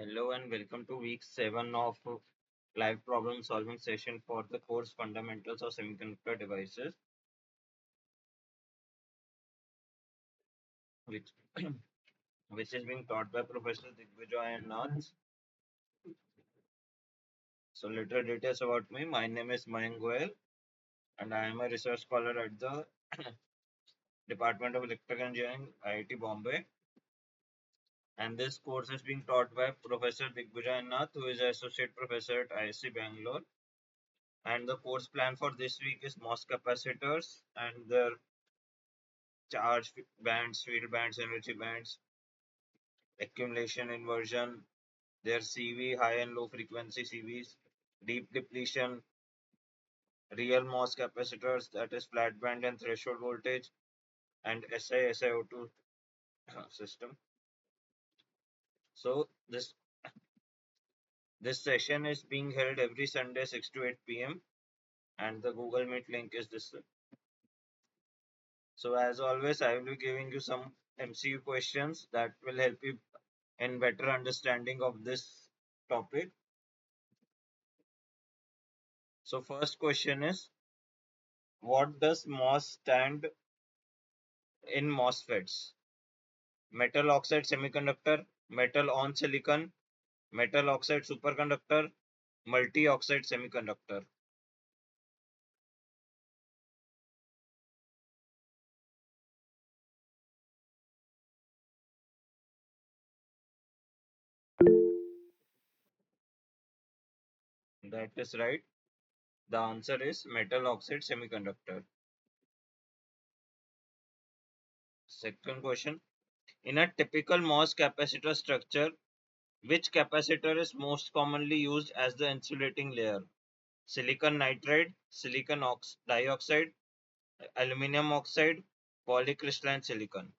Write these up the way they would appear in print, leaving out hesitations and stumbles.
Hello and welcome to week 7 of live problem solving session for the course Fundamentals of Semiconductor Devices, which which is being taught by Professor Digvijay and Nath. So little details about me. My name is Mayank Goyal and I am a research scholar at the Department of Electrical Engineering, IIT Bombay. And this course is being taught by Professor Digvijay Nath, who is an associate professor at ISC Bangalore. And the course plan for this week is MOS capacitors and their charge bands, field bands, energy bands, accumulation inversion, their CV, high and low frequency CVs, deep depletion, real MOS capacitors, that is flat band and threshold voltage, and SiO2 system. So this session is being held every Sunday 6 to 8 p.m. and the Google Meet link is this. So as always, I will be giving you some MCU questions that will help you in better understanding of this topic. So first question is, what does MOS stand in MOSFETs? Metal oxide semiconductor, metal on silicon, metal oxide superconductor, multi oxide semiconductor. That is right. The answer is metal oxide semiconductor. Second question. In a typical MOS capacitor structure, which capacitor is most commonly used as the insulating layer? Silicon nitride, silicon dioxide, aluminum oxide, polycrystalline silicon.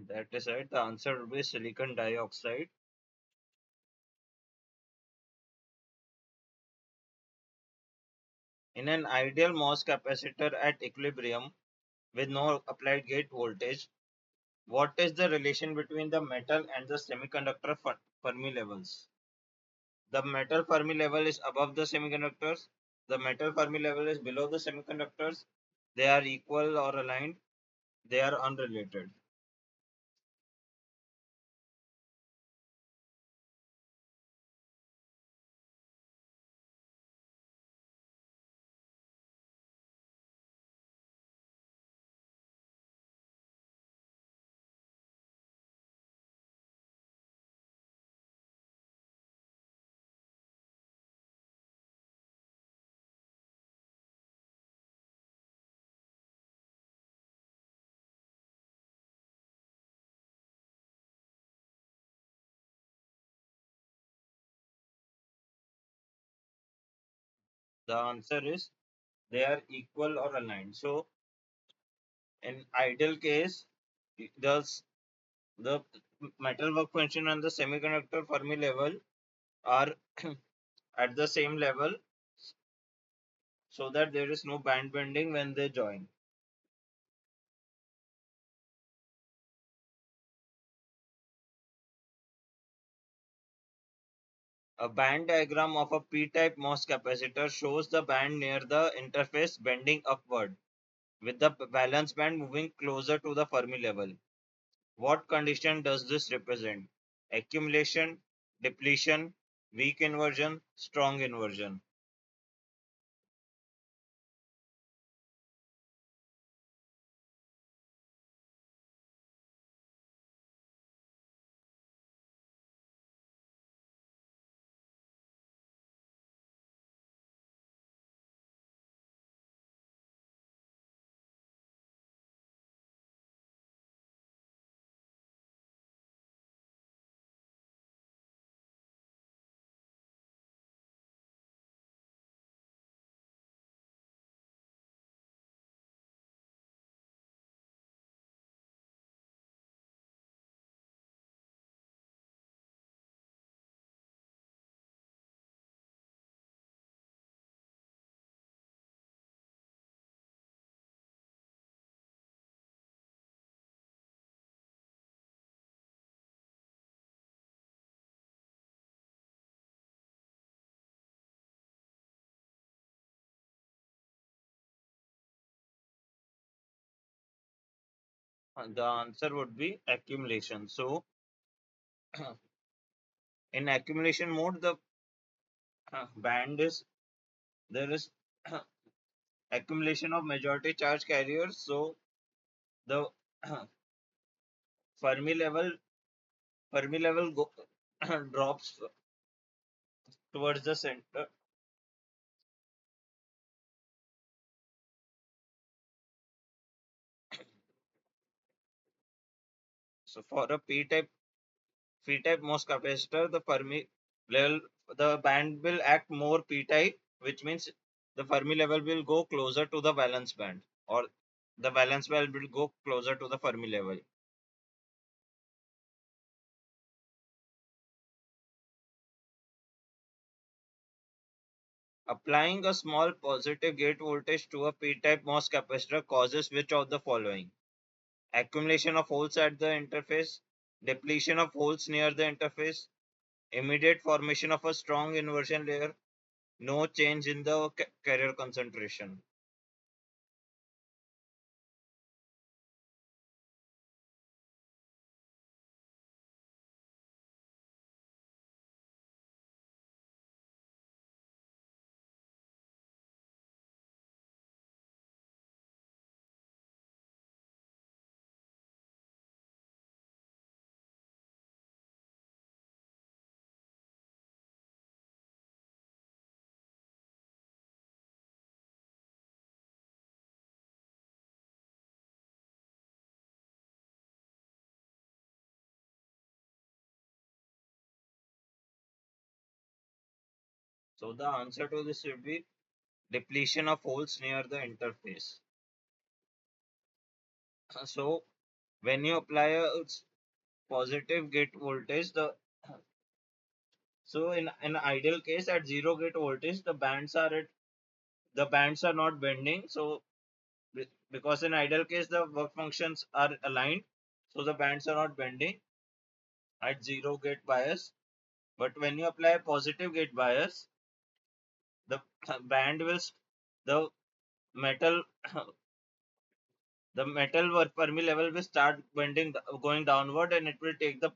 That is right. The answer would be silicon dioxide. In an ideal MOS capacitor at equilibrium with no applied gate voltage, what is the relation between the metal and the semiconductor Fermi levels? The metal Fermi level is above the semiconductors. The metal Fermi level is below the semiconductors. They are equal or aligned. They are unrelated. The answer is they are equal or aligned. So in ideal case, the the metal work function and the semiconductor Fermi level are at the same level so that there is no band bending when they join. A band diagram of a p-type MOS capacitor shows the band near the interface bending upward, with the valence band moving closer to the Fermi level. What condition does this represent? Accumulation, depletion, weak inversion, strong inversion. The answer would be accumulation. So in accumulation mode, the band is there is accumulation of majority charge carriers. So the Fermi level Fermi level drops towards the center. So for a P-type MOS capacitor, the Fermi level, the band will act more P-type, which means the Fermi level will go closer to the valence band, or the valence band will go closer to the Fermi level. Applying a small positive gate voltage to a P-type MOS capacitor causes which of the following? Accumulation of holes at the interface, depletion of holes near the interface, immediate formation of a strong inversion layer, no change in the carrier concentration. So the answer to this would be depletion of holes near the interface. So when you apply a positive gate voltage, in an ideal case at zero gate voltage, the bands are not bending. So because in ideal case the work functions are aligned, so the bands are not bending at zero gate bias. But when you apply a positive gate bias, the band will the metal the Fermi level will start bending, going downward, and it will take the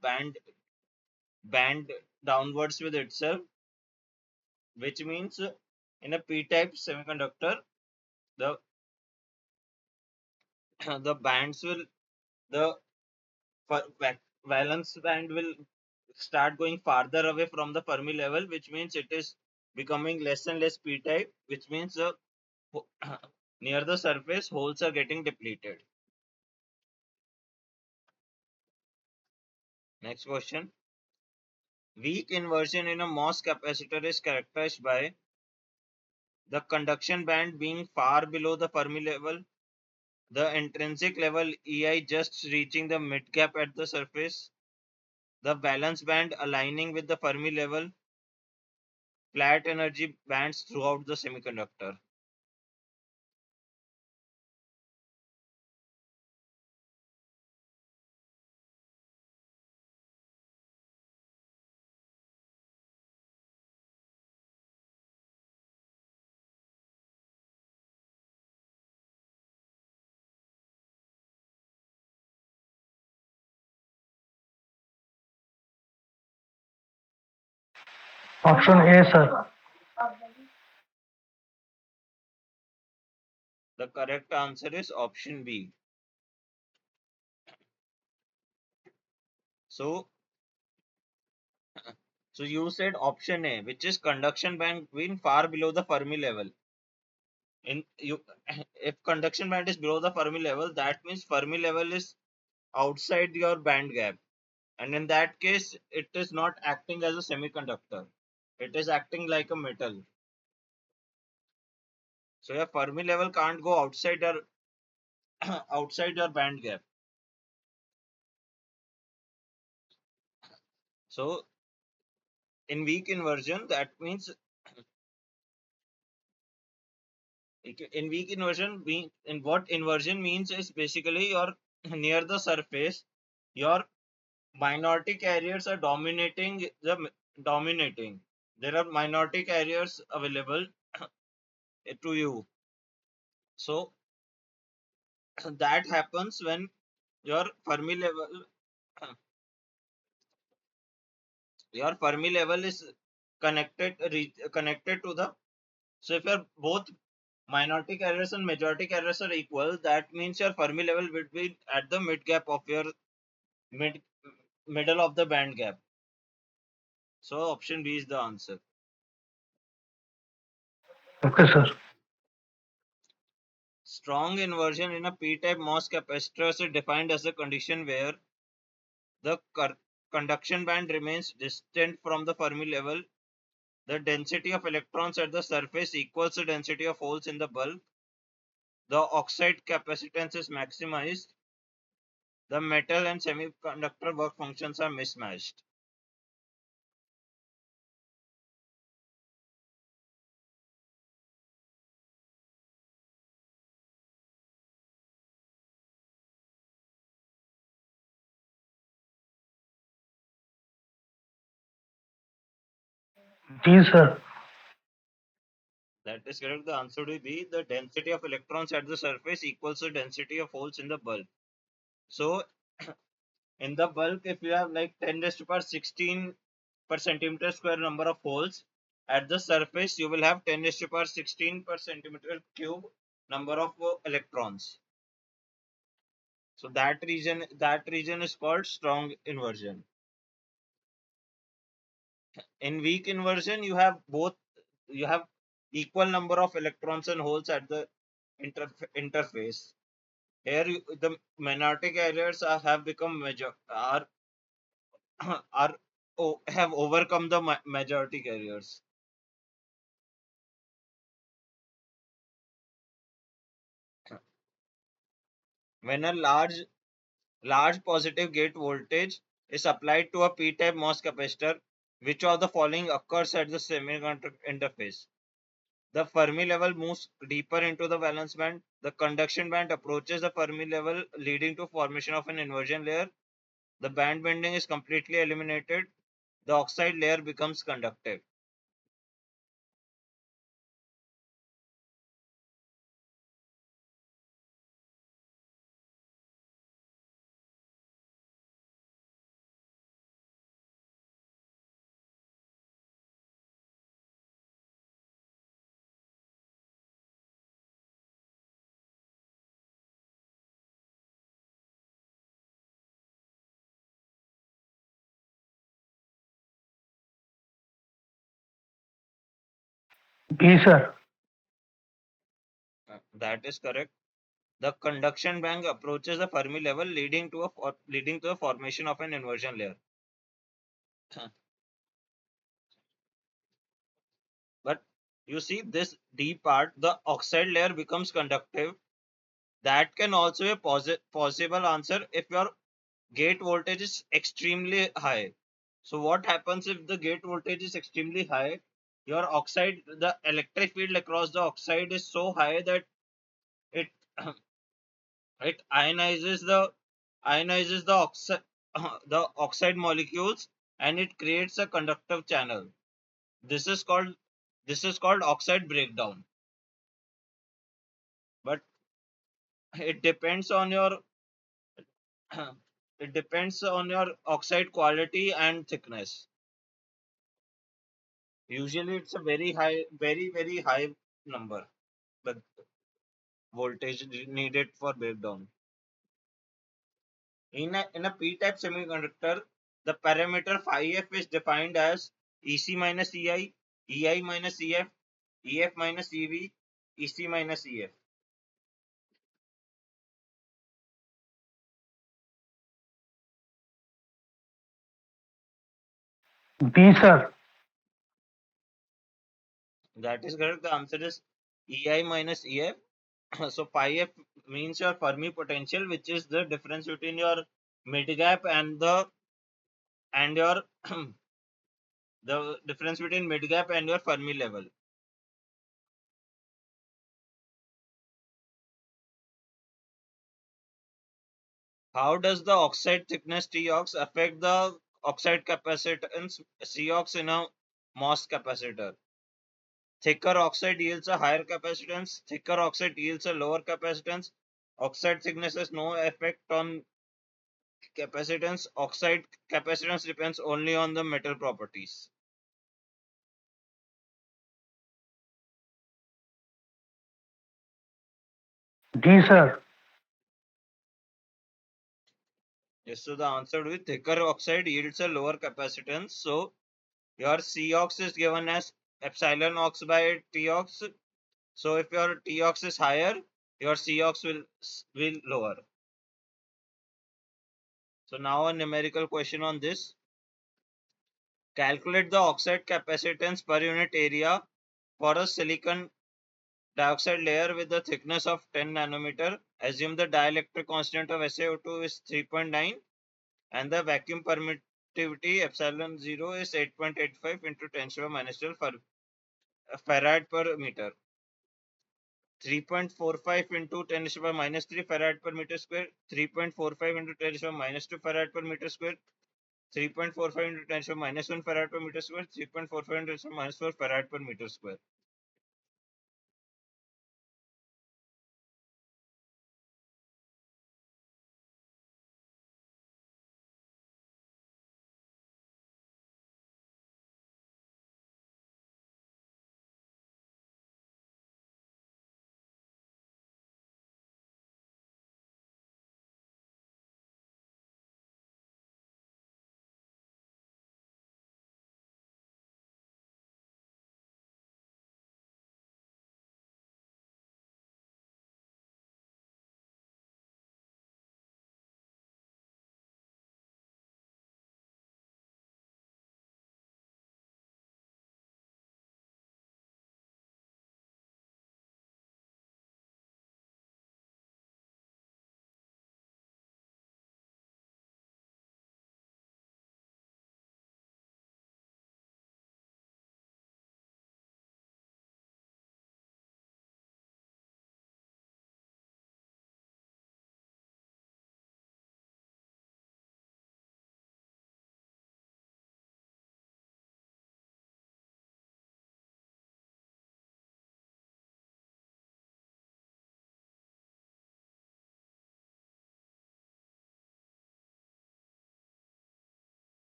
band downwards with itself, which means in a p-type semiconductor, the the bands will the valence band will start going farther away from the Fermi level, which means it is becoming less and less p-type, which means the near the surface holes are getting depleted. Next question. Weak inversion in a MOS capacitor is characterized by the conduction band being far below the Fermi level, the intrinsic level EI just reaching the mid gap at the surface, the valence band aligning with the Fermi level, flat energy bands throughout the semiconductor. Option A, sir. The correct answer is option B. So, so you said option A, which is conduction band being far below the Fermi level. In you, if conduction band is below the Fermi level, that means Fermi level is outside your band gap, and in that case, it is not acting as a semiconductor. It is acting like a metal. So your Fermi level can't go outside your outside your band gap. So in weak inversion, that means in weak inversion, in what inversion means is basically your near the surface, your minority carriers are dominating. There are minority carriers available to you. So that happens when your Fermi level your Fermi level is connected to the, so if your both minority carriers and majority carriers are equal, that means your Fermi level would be at the mid gap of your mid middle of the band gap. So option B is the answer. Okay, sir. Strong inversion in a p-type MOS capacitor is defined as a condition where the conduction band remains distant from the Fermi level, the density of electrons at the surface equals the density of holes in the bulk, the oxide capacitance is maximized, the metal and semiconductor work functions are mismatched. D, sir. That is correct. The answer will be the density of electrons at the surface equals the density of holes in the bulk. So in the bulk, if you have like 10 raised to power 16 per centimeter square number of holes, at the surface you will have 10 raised to power 16 per centimeter cube number of electrons. So that region is called strong inversion. In weak inversion, you have equal number of electrons and holes at the interface. Here, the minority carriers have become major are have overcome the majority carriers. When a large positive gate voltage is applied to a p-type MOS capacitor, which of the following occurs at the semiconductor interface? The Fermi level moves deeper into the valence band. The conduction band approaches the Fermi level, leading to formation of an inversion layer. The band bending is completely eliminated. The oxide layer becomes conductive. B, sir. That is correct. The conduction band approaches the Fermi level, leading to the formation of an inversion layer. But you see this D part, the oxide layer becomes conductive. That can also be a possible answer if your gate voltage is extremely high. So what happens if the gate voltage is extremely high? The electric field across the oxide is so high that it it ionizes the oxide the oxide molecules, and it creates a conductive channel. This is called oxide breakdown. But it depends on your it depends on your oxide quality and thickness. Usually it's a very high number, the voltage needed for breakdown. In a p-type semiconductor, the parameter phi f is defined as ec minus ei minus ef minus ev, ec minus ef. B, sir. That is correct. The answer is ei minus ef. So pi f means your Fermi potential, which is the difference between your mid gap and your the difference between mid gap and your Fermi level. How does the oxide thickness Tox affect the oxide capacitance Cox in a MOS capacitor? Thicker oxide yields a higher capacitance. Thicker oxide yields a lower capacitance. Oxide thickness has no effect on Capacitance, oxide capacitance depends only on the metal properties. D, sir. Yes, so the answer would be thicker oxide yields a lower capacitance. So your Cox is given as epsilon ox by Tox. So if your Tox is higher, your Cox will lower. So now a numerical question on this. Calculate the oxide capacitance per unit area for a silicon dioxide layer with a thickness of 10 nanometer. Assume the dielectric constant of SiO2 is 3.9 and the vacuum permittivity epsilon 0 is 8.85 into 10 to the minus 12 farad per meter. 3.45 into 10 to the minus 3 farad per meter square. 3.45 into 10 to the minus 2 farad per meter square. 3.45 into 10 to the minus 1 farad per meter square. 3.45 into 10 to the minus 4 farad per meter square.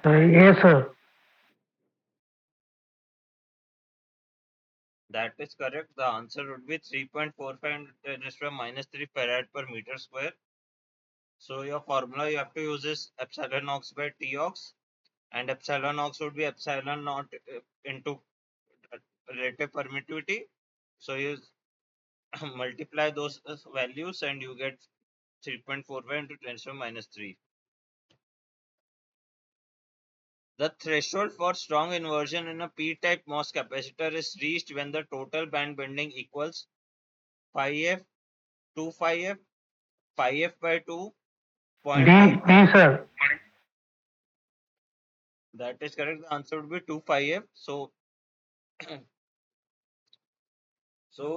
Yes, sir. That is correct. The answer would be 3.45 into 10 to the minus 3 farad per meter square. So your formula you have to use is epsilon ox by Tox, and epsilon ox would be epsilon naught into relative permittivity. So you multiply those values and you get 3.45 into 10 to the minus 3. The threshold for strong inversion in a p-type MOS capacitor is reached when the total band bending equals 5f, 2 5f by 2, D, 0.5. D, sir. That is correct. The answer would be 2 5f. So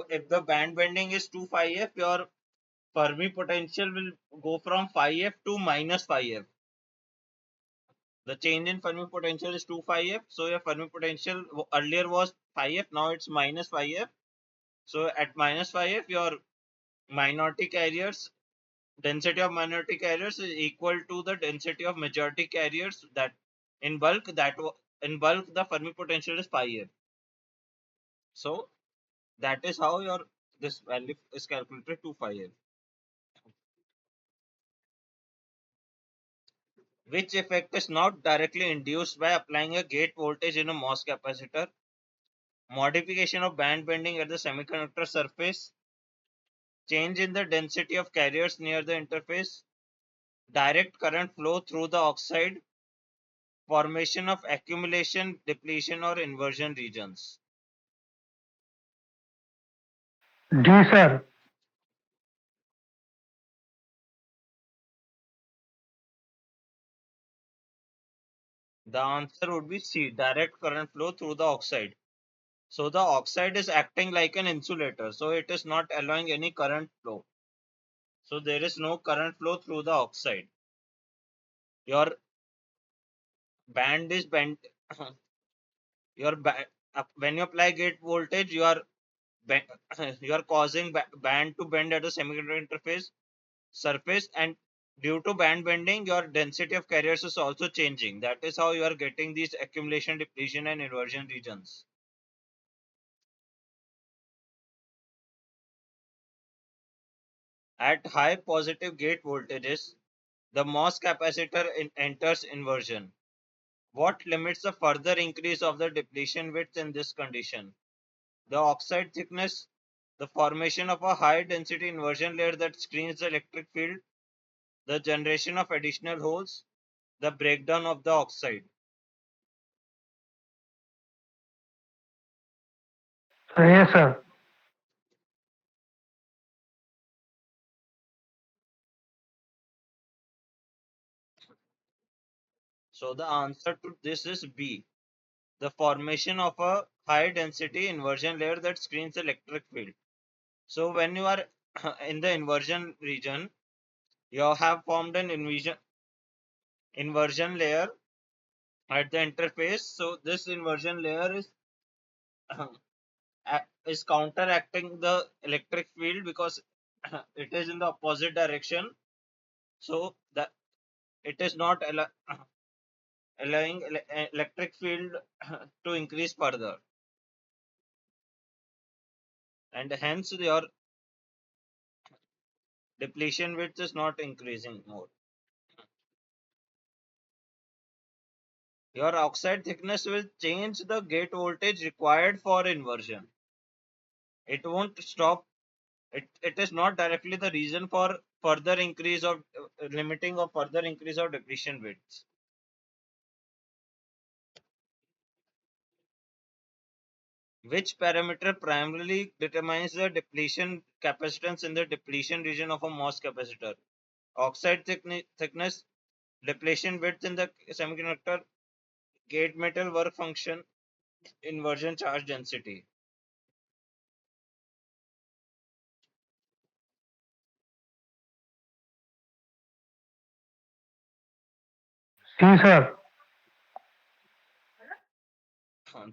if the band bending is 2 5f, your Fermi potential will go from 5f to minus 5f. The change in Fermi potential is 2 5f. So your Fermi potential earlier was 5f, now it's minus 5f. So at minus 5f, your minority carriers density of minority carriers is equal to the density of majority carriers. That in bulk the Fermi potential is 5f. So that is how your this value is calculated to 5f. Which effect is not directly induced by applying a gate voltage in a MOS capacitor? Modification of band bending at the semiconductor surface, change in the density of carriers near the interface, direct current flow through the oxide, formation of accumulation, depletion, or inversion regions. D, sir. The answer would be C, direct current flow through the oxide. So the oxide is acting like an insulator, so it is not allowing any current flow. So there is no current flow through the oxide. Your band is bent. your ba- when you apply gate voltage, you are causing band to bend at the semiconductor interface surface, and due to band bending, your density of carriers is also changing. That is how you are getting these accumulation, depletion, and inversion regions. At high positive gate voltages, the MOS capacitor enters inversion. What limits the further increase of the depletion width in this condition? The oxide thickness, the formation of a high density inversion layer that screens the electric field, the generation of additional holes, the breakdown of the oxide. Yes, sir. So the answer to this is B, the formation of a high density inversion layer that screens the electric field. So when you are in the inversion region, you have formed an inversion layer at the interface. So this inversion layer is counteracting the electric field because it is in the opposite direction. So that it is not allowing electric field to increase further, and hence your depletion width is not increasing more. Your oxide thickness will change the gate voltage required for inversion. It won't stop. It is not directly the reason for further increase of limiting or further increase of depletion widths. Which parameter primarily determines the depletion capacitance in the depletion region of a MOS capacitor? Oxide thickness, depletion width in the semiconductor, gate metal work function, inversion charge density. C, sir.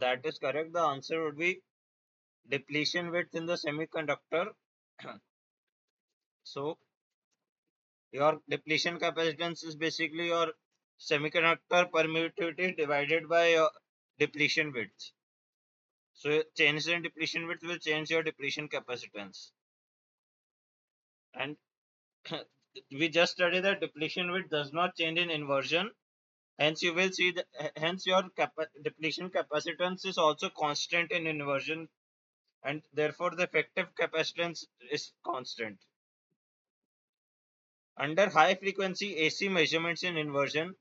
That is correct. The answer would be depletion width in the semiconductor. So your depletion capacitance is basically your semiconductor permittivity divided by your depletion width. So change in depletion width will change your depletion capacitance. And we just studied that depletion width does not change in inversion. Hence, you will see that hence your depletion capacitance is also constant in inversion, and therefore the effective capacitance is constant. Under high frequency AC measurements in inversion,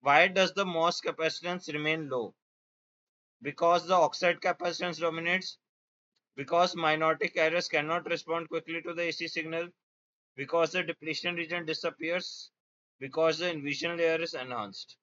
why does the MOS capacitance remain low? Because the oxide capacitance dominates, because minority carriers cannot respond quickly to the AC signal, because the depletion region disappears, because the inversion layer is enhanced.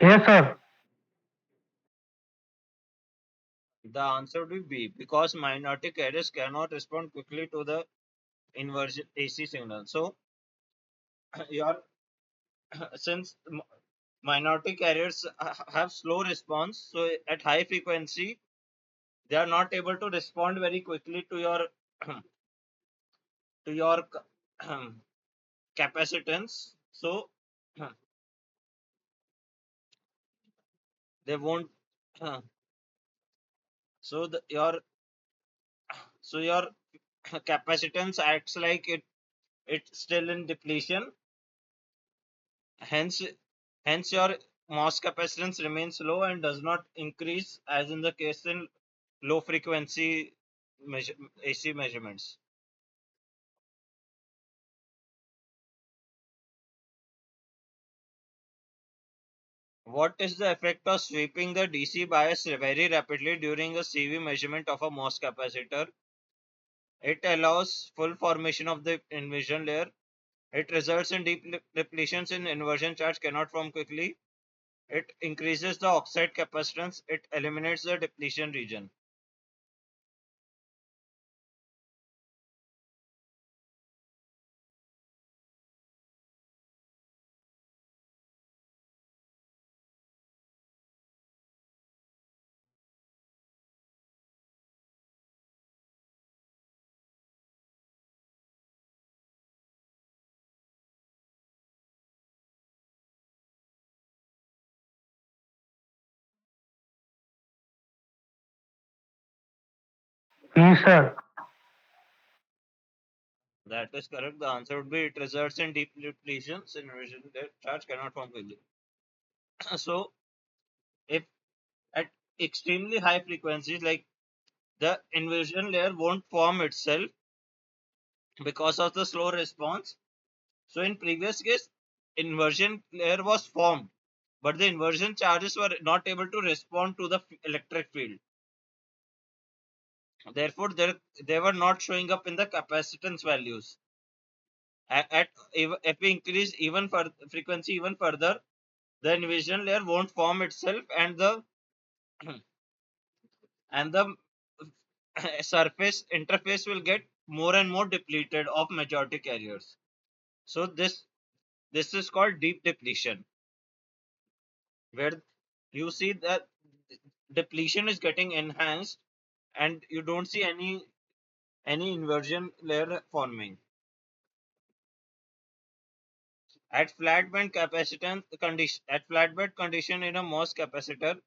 Yes, sir. The answer would be B, because minority carriers cannot respond quickly to the inversion AC signal. So your since minority carriers have slow response. So at high frequency, they are not able to respond very quickly to your to your capacitance. So they won't. So your capacitance acts like it's still in depletion. Hence, your MOS capacitance remains low and does not increase, as in the case in low frequency AC measurements. What is the effect of sweeping the DC bias very rapidly during a CV measurement of a MOS capacitor? It allows full formation of the inversion layer. It results in deep depletions in inversion charge cannot form quickly. It increases the oxide capacitance. It eliminates the depletion region. Yes, sir. That is correct. The answer would be it results in deep depletions in inversion layer charge cannot form quickly. So, if at extremely high frequencies, like the inversion layer won't form itself because of the slow response. So in previous case, inversion layer was formed, but the inversion charges were not able to respond to the electric field. Therefore, they were not showing up in the capacitance values. If we increase even further frequency even further, the inversion layer won't form itself, and the and the surface interface will get more and more depleted of majority carriers. So this is called deep depletion, where you see that depletion is getting enhanced and you don't see any inversion layer forming. At flat bed condition in a MOS capacitor,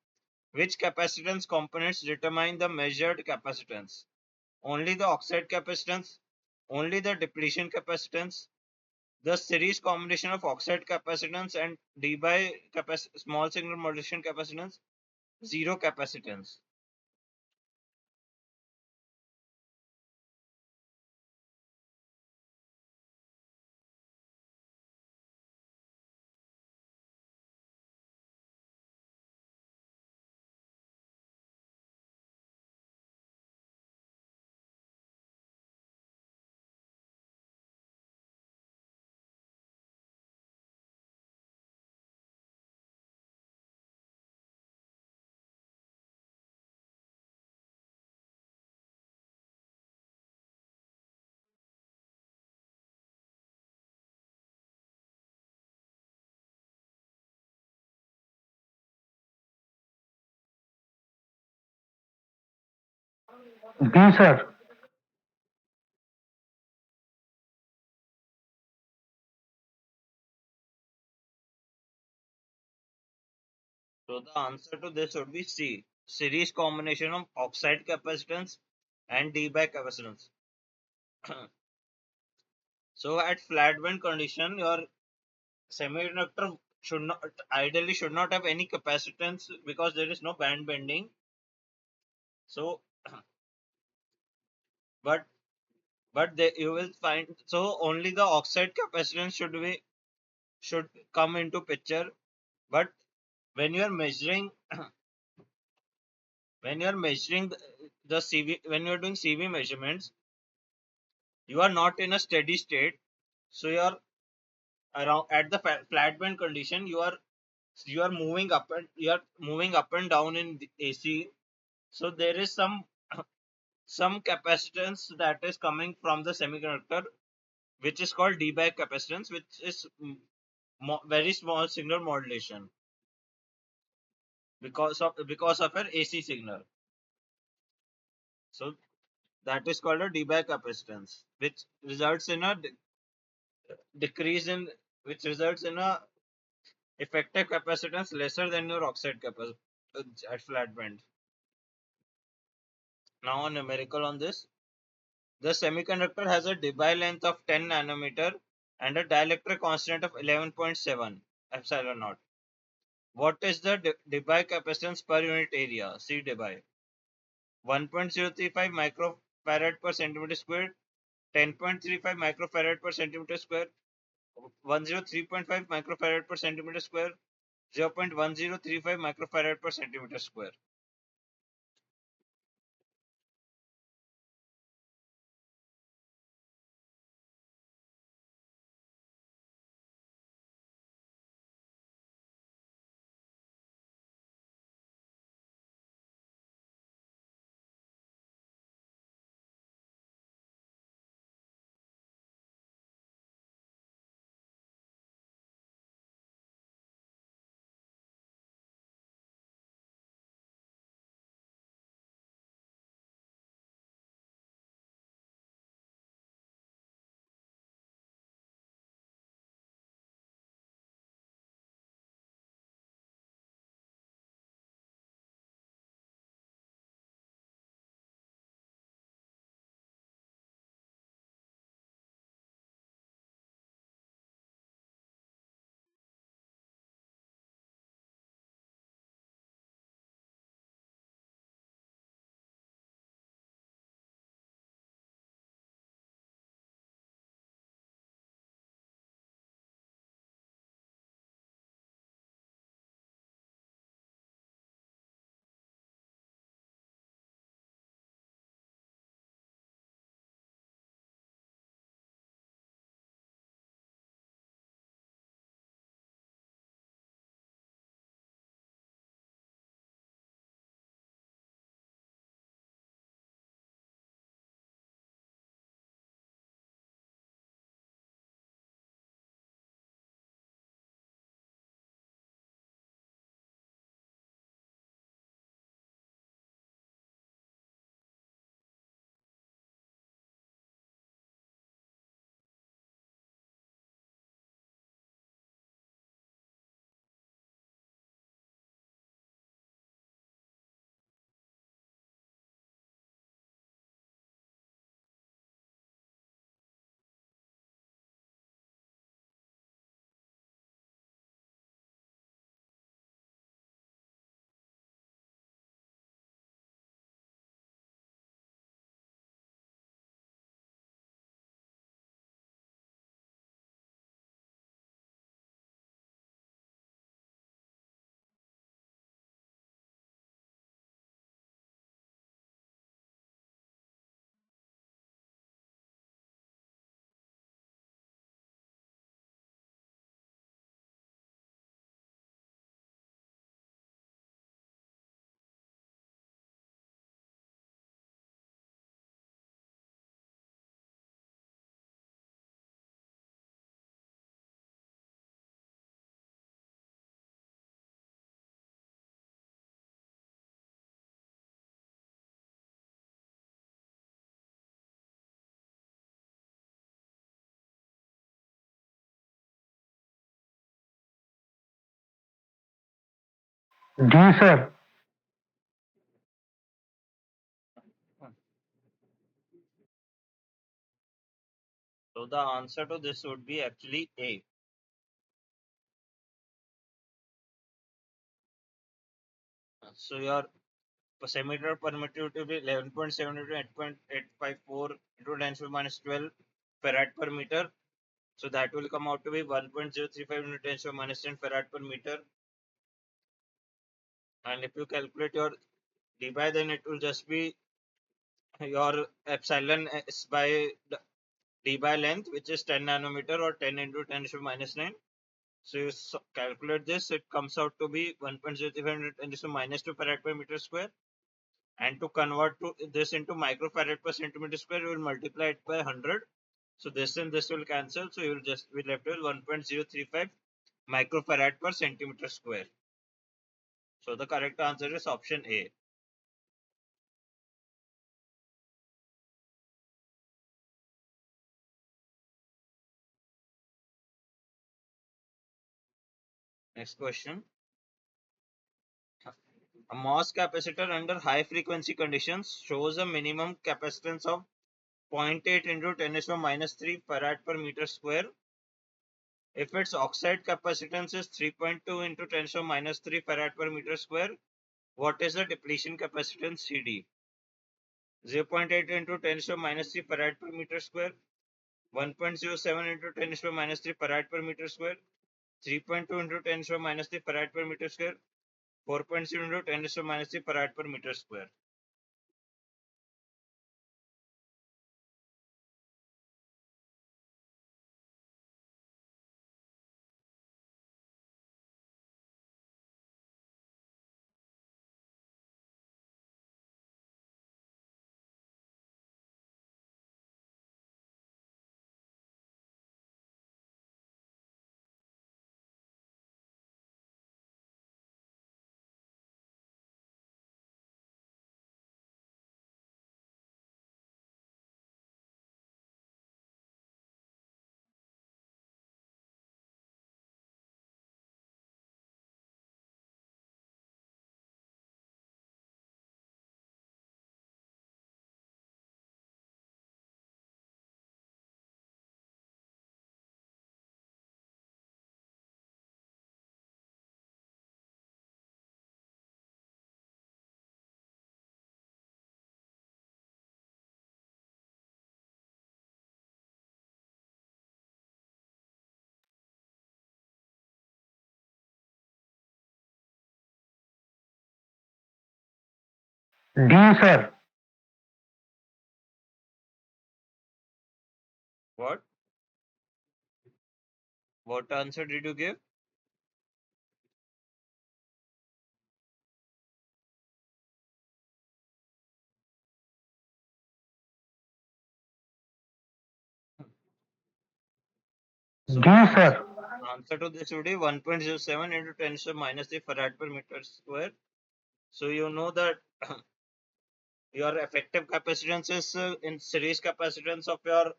which capacitance components determine the measured capacitance? Only the oxide capacitance, only the depletion capacitance, the series combination of oxide capacitance and small signal modulation capacitance, zero capacitance. B, sir. So the answer to this would be C. Series combination of oxide capacitance and D-back capacitance. So at flat band condition, your semiconductor should not have any capacitance because there is no band bending. So, but you will find, so only the oxide capacitance should come into picture. But when you are measuring the CV, when you are doing CV measurements, you are not in a steady state. So you are around at the flat band condition. You are moving up and down in the AC. So there is some capacitance that is coming from the semiconductor, which is called D-back capacitance, which is very small signal modulation. because of an AC signal. So that is called a debye capacitance, which results in a decrease in which results in a effective capacitance lesser than your oxide capacitance at flat band. Now a numerical on this. The semiconductor has a Debye length of 10 nanometer and a dielectric constant of 11.7 epsilon naught. What is the Debye capacitance per unit area? See Debye. 1.035 microfarad per centimeter square, 10.35 microfarad per centimeter square, 103.5 microfarad per centimeter square, 0.1035 microfarad per centimeter square. जी sir. So the answer to this would be actually A. So your semiconductor permittivity will be 11.7 into 8.854 into 10 to the minus 12 farad per meter. So that will come out to be 1.035 into 10 to the minus 10 farad per meter. And if you calculate your dBi, then it will just be your epsilon s by dBi length, which is 10 nanometer or 10 into 10 to the minus 9. So you calculate this, it comes out to be 1.035 into 10 to the minus 2 farad per meter square. And to convert this into microfarad per centimeter square, you will multiply it by 100. So this and this will cancel. So you will just be left with 1.035 microfarad per centimeter square. So the correct answer is option A. Next question. A MOS capacitor under high frequency conditions shows a minimum capacitance of 0.8 into 10 to the minus 3 farad per meter square. If its oxide capacitance is 3.2 into 10 to the minus 3 farad per meter square, what is the depletion capacitance CD? 0.8 into 10 to the minus 3 farad per meter square, 1.07 into 10 to the minus 3 farad per meter square, 3.2 into 10 to the minus 3 farad per meter square, 4.0 into 10 to the minus 3 farad per meter square. D, sir. What? What answer did you give? D, So the answer sir. answer to this would be 1.07 into 10 to the minus 3 farad per meter square. So you know that your effective capacitance is in series capacitance of your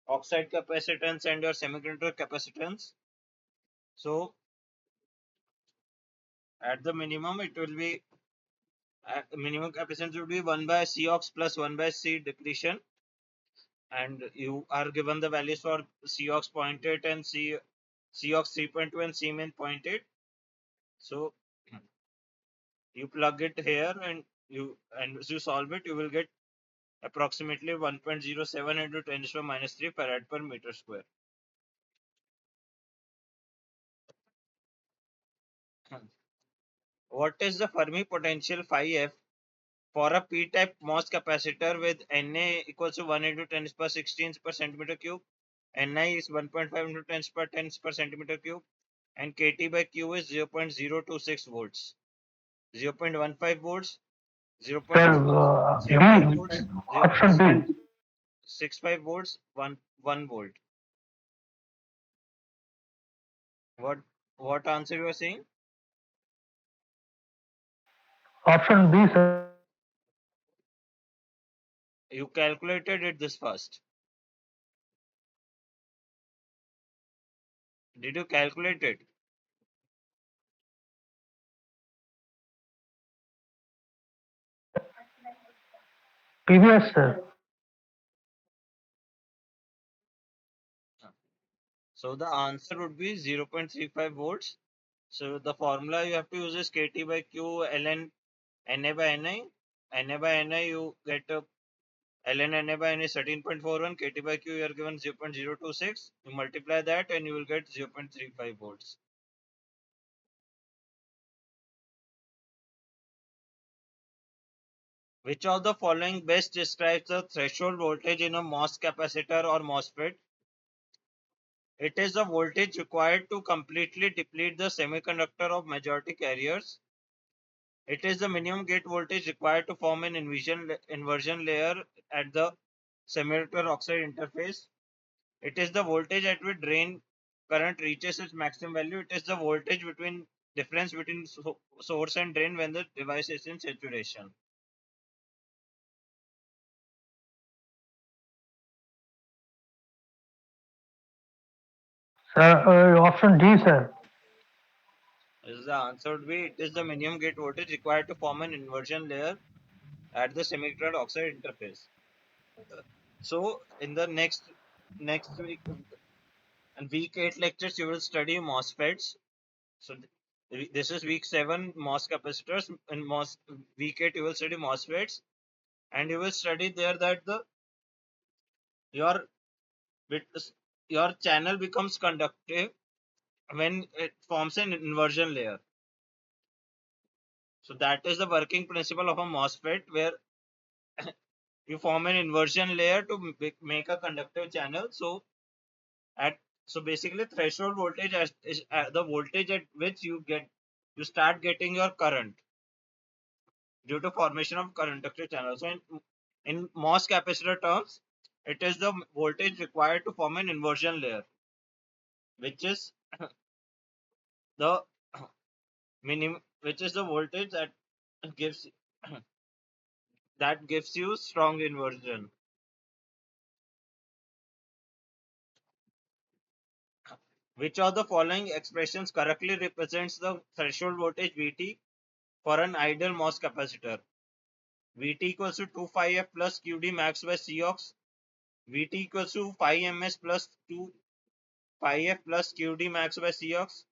oxide capacitance and your semiconductor capacitance. So at the minimum, it will be minimum capacitance would be 1 by Cox plus 1 by C depletion, and you are given the values for Cox 0.8 and Cox 3.2 and C min 0.8. So you plug it here and as you solve it, you will get approximately 1.07 into 10 to the minus 3 farad per meter square. What is the Fermi potential phi f for a p-type MOS capacitor with Na equals to 1 into 10 per 16 per centimeter cube, Ni is 1.5 into 10 per 10 per centimeter cube, and Kt by Q is 0.026 volts, 0.15 volts, Sir, 0.05 D. volts, Option B. 0.65 volts, 1 volt. What what answer you are saying? Option B, sir. You calculated it this fast. Did you calculate it? Previous, sir. So the answer would be 0.35 volts. So the formula you have to use is Kt by Q ln Na by Ni. Na by Ni you get ln Na by Ni is 13.41. Kt by Q you are given 0.026. You multiply that and you will get 0.35 volts. Which of the following best describes the threshold voltage in a MOS capacitor or MOSFET? It is the voltage required to completely deplete the semiconductor of majority carriers. It is the minimum gate voltage required to form an inversion layer at the semiconductor oxide interface. It is the voltage at which drain current reaches its maximum value. It is the voltage between difference between source and drain when the device is in saturation. Sir, option D, sir. Is the answer would be it is the minimum gate voltage required to form an inversion layer at the semiconductor oxide interface. So in the next week and week 8 lectures you will study MOSFETs. So this is week 7 MOS capacitors. In week 8 you will study MOSFETs, and you will study there that the your your channel becomes conductive when it forms an inversion layer. So that is the working principle of a MOSFET, where you form an inversion layer to make a conductive channel. At so basically threshold voltage is the voltage at which you start getting your current due to formation of conductive channel. So in MOS capacitor terms, it is the voltage required to form an inversion layer, which is the which is the voltage gives that gives you strong inversion. Which of the following expressions correctly represents the threshold voltage Vt for an ideal MOS capacitor? Vt equals to 2 phi f plus Qd max by Cox. Vt equals to 5 ms plus 2 phi f plus Qd max by Cox.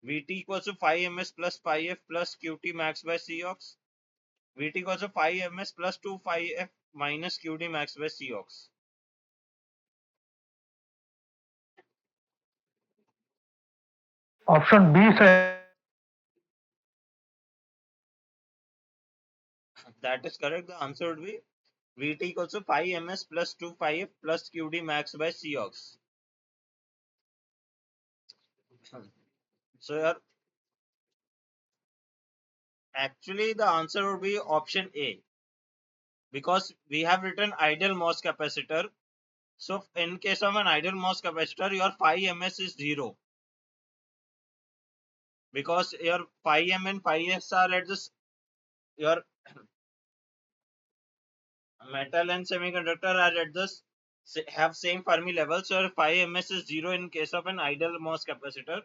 Vt equals to 5 ms plus phi f plus Qt max by Cox. Vt equals to 5 ms plus 2 phi f minus Qd max by Cox. Option B, sir. That is correct. The answer would be Vt equals to 5 ms plus 2 phi f plus Qd max by Cox. So actually the answer would be option A, because we have written ideal MOS capacitor. So in case of an ideal MOS capacitor, your 5 ms is 0, because your 5 m and 5s are at this your metal and semiconductor are at this have same Fermi level. So your 5 ms is 0 in case of an ideal MOS capacitor.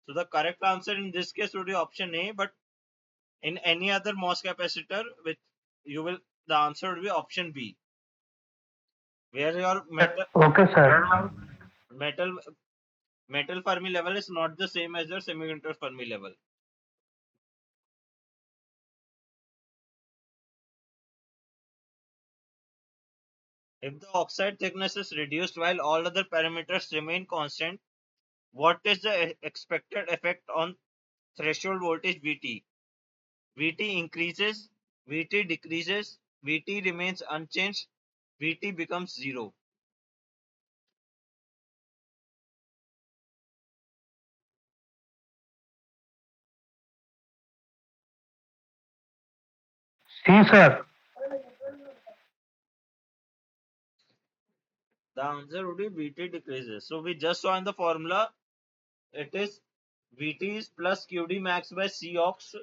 So the correct answer in this case would be option A, but in any other MOS capacitor, which you will the answer would be option B, where your Okay, sir. metal metal Fermi level is not the same as your semiconductor Fermi level. If the oxide thickness is reduced while all other parameters remain constant, what is the expected effect on threshold voltage Vt? Vt increases, Vt decreases, Vt remains unchanged, Vt becomes 0. C, sir. The answer would be Vt decreases. So we just saw in the formula, it is Vt is plus Qd max by Cox.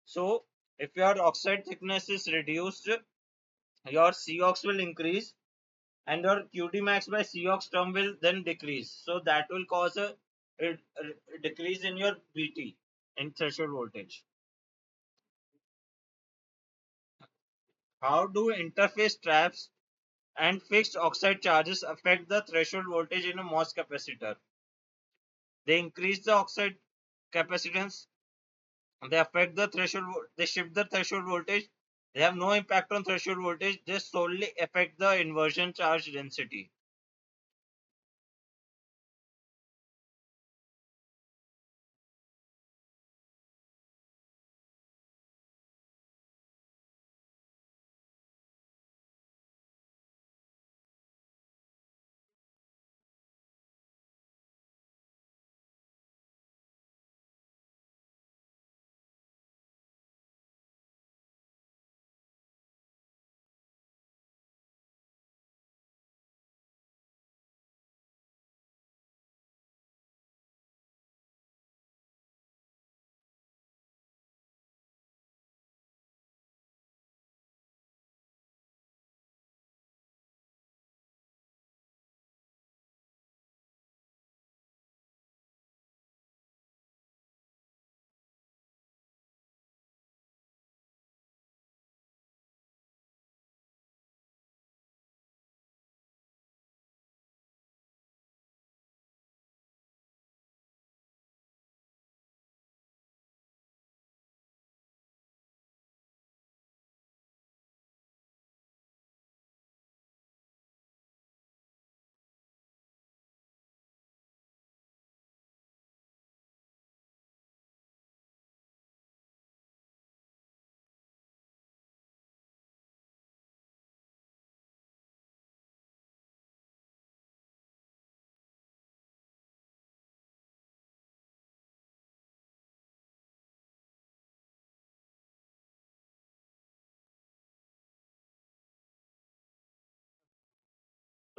So if your oxide thickness is reduced, your Cox will increase, and your Qd max by Cox term will then decrease. So that will cause a decrease in your Vt, in threshold voltage. How do interface traps and fixed oxide charges affect the threshold voltage in a MOS capacitor? They increase the oxide capacitance, they affect the they shift the threshold voltage, they have no impact on threshold voltage, they solely affect the inversion charge density.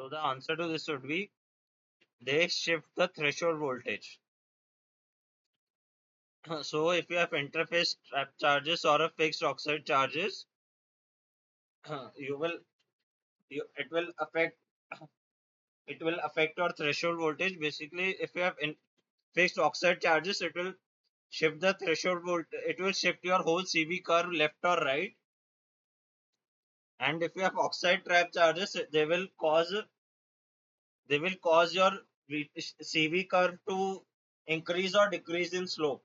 So the answer to this would be they shift the threshold voltage. So if you have interface trap charges or a fixed oxide charges, you will you, it will affect your threshold voltage. Basically, if you have fixed oxide charges, it will shift the threshold voltage. It will shift your whole CV curve left or right. And if you have oxide trap charges, they will cause your CV curve to increase or decrease in slope.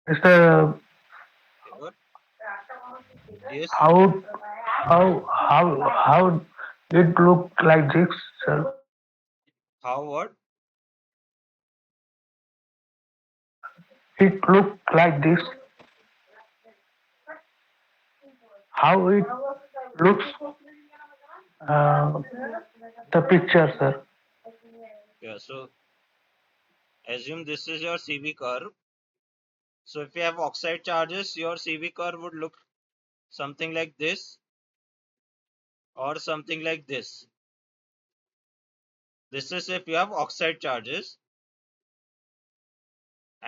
Mr. Yes. How how it look like this, sir? How what? It look like this. How it looks, uh, the picture, sir. Yeah. So assume this is your CV curve. So if you have oxide charges, your CV curve would look something like this or something like this. This is if you have oxide charges.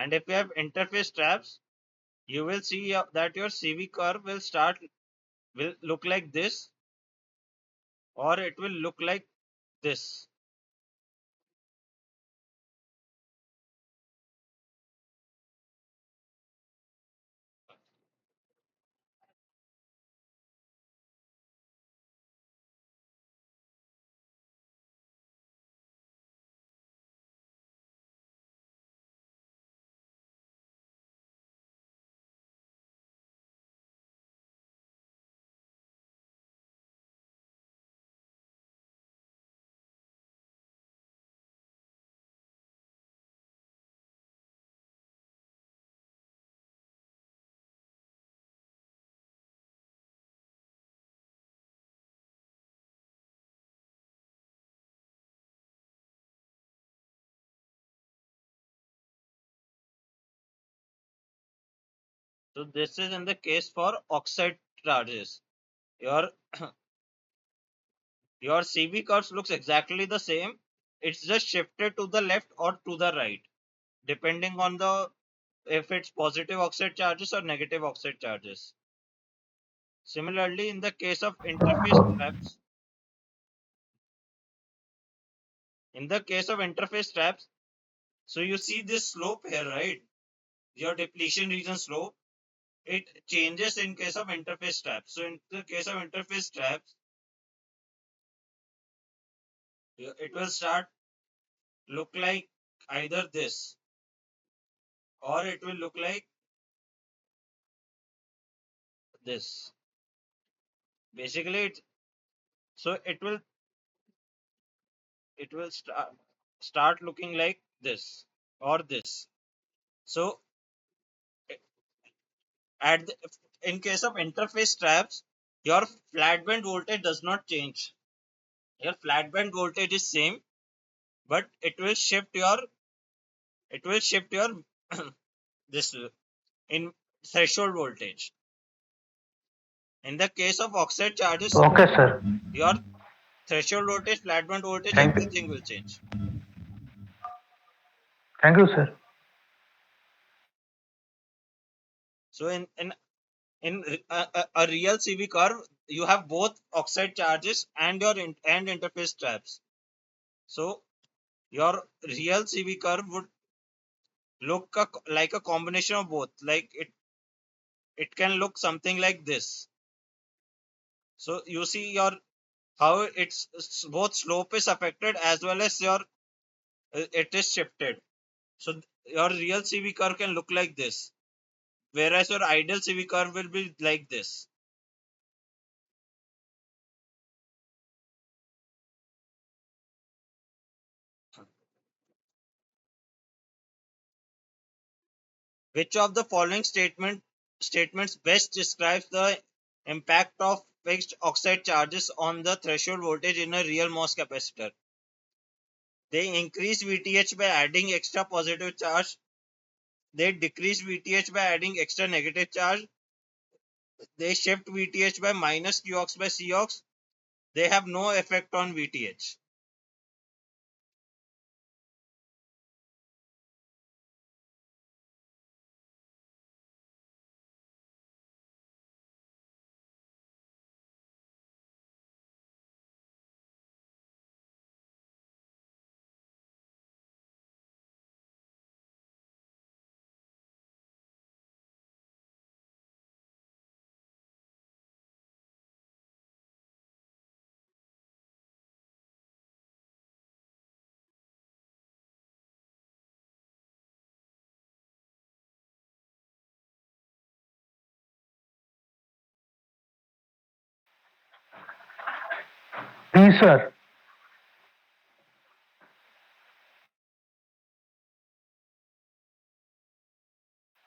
And if you have interface traps, you will see that your CV curve will look like this, or it will look like this. So this is in the case for oxide charges. Your your CV curves looks exactly the same. It's just shifted to the left or to the right, depending on the if it's positive oxide charges or negative oxide charges. Similarly, in the case of interface traps, so you see this slope here, right? Your depletion region slope, it changes in case of interface traps. So in the case of interface traps, it will start look like either this or it will look like this. Basically, it will start looking like this or this. So at the, in case of interface traps, your flat band voltage does not change. Your flat band voltage is same, but it will shift your this in threshold voltage. In the case of oxide charges, Okay, sir. your threshold voltage, flat band voltage, Thank everything will change. thank you, sir. So in a real CV curve, you have both oxide charges and and interface traps. So your real CV curve would look like a combination of both. Like it can look something like this. So you see your how both slope is affected as well as your it is shifted. So your real CV curve can look like this, whereas your ideal CV curve will be like this. Which of the following statements best describes the impact of fixed oxide charges on the threshold voltage in a real MOS capacitor? They increase VTH by adding extra positive charge. They decrease VTH by adding extra negative charge. they shift VTH by minus QOX by COX, they have no effect on VTH. B, sir.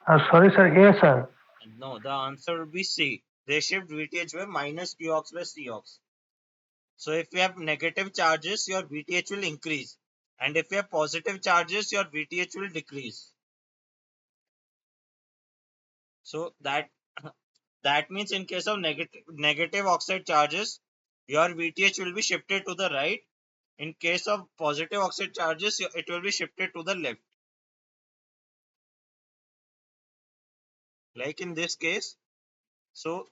Sorry, sir. A, sir. No, the answer would be C. They shift VTH by minus QOX by COX. So if you have negative charges, your VTH will increase. And if you have positive charges, your VTH will decrease. So that means in case of negative oxide charges, your VTH will be shifted to the right. In case of positive oxide charges, it will be shifted to the left. Like in this case, so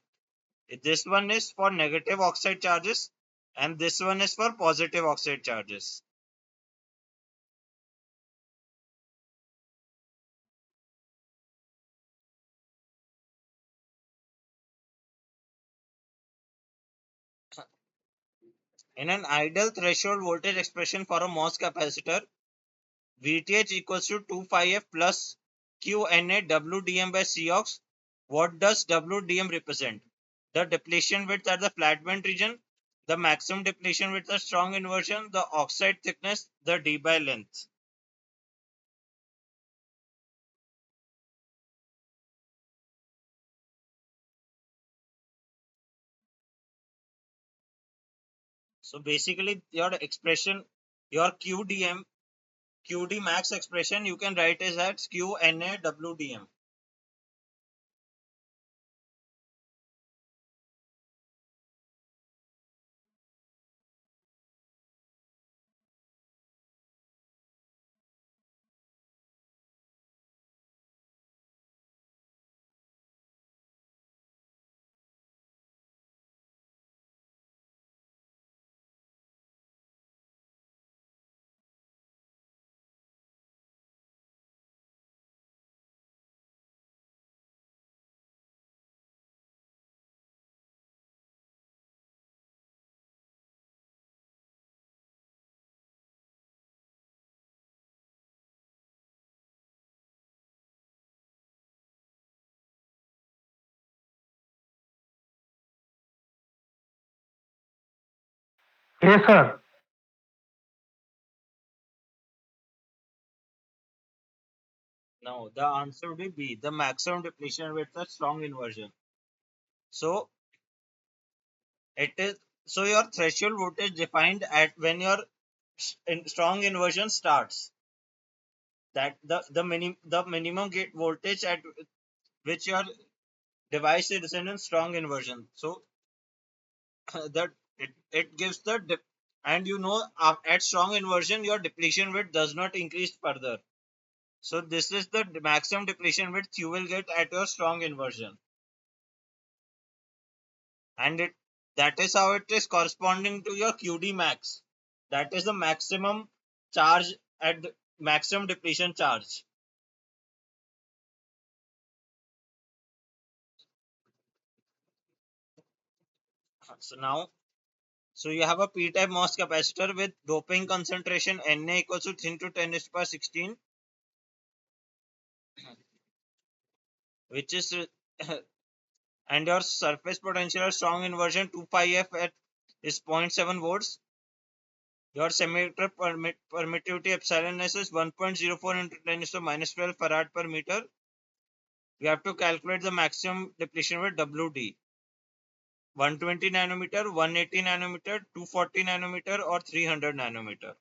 this one is for negative oxide charges and this one is for positive oxide charges. In an ideal threshold voltage expression for a MOS capacitor, VTH equals to 2πf plus QNA WDM by COX. What does WDM represent? The depletion width at the flatband region, the maximum depletion width at strong inversion, the oxide thickness, the D by length. So basically, your expression, your QD max expression, you can write as at QNA WDM. A, sir. Now the answer would be B, the maximum depletion width at strong inversion. So it is so your threshold voltage defined at when your strong inversion starts. That the minimum gate voltage at which your device is in strong inversion. So that it gives the and at strong inversion your depletion width does not increase further. So this is the maximum depletion width you will get at your strong inversion, and it that is how it is corresponding to your QD max. That is the maximum charge at maximum depletion charge. So now, so you have a p-type MOS capacitor with doping concentration Na equals to 10 to 10 is per 16, which is and your surface potential at strong inversion 2 pi f at is 0.7 volts. Your semiconductor permittivity epsilon s is 1.04 into 10 to minus 12 farad per meter. You have to calculate the maximum depletion with WD. 120 nanometer, 180 nanometer, 240 nanometer, or 300 nanometer.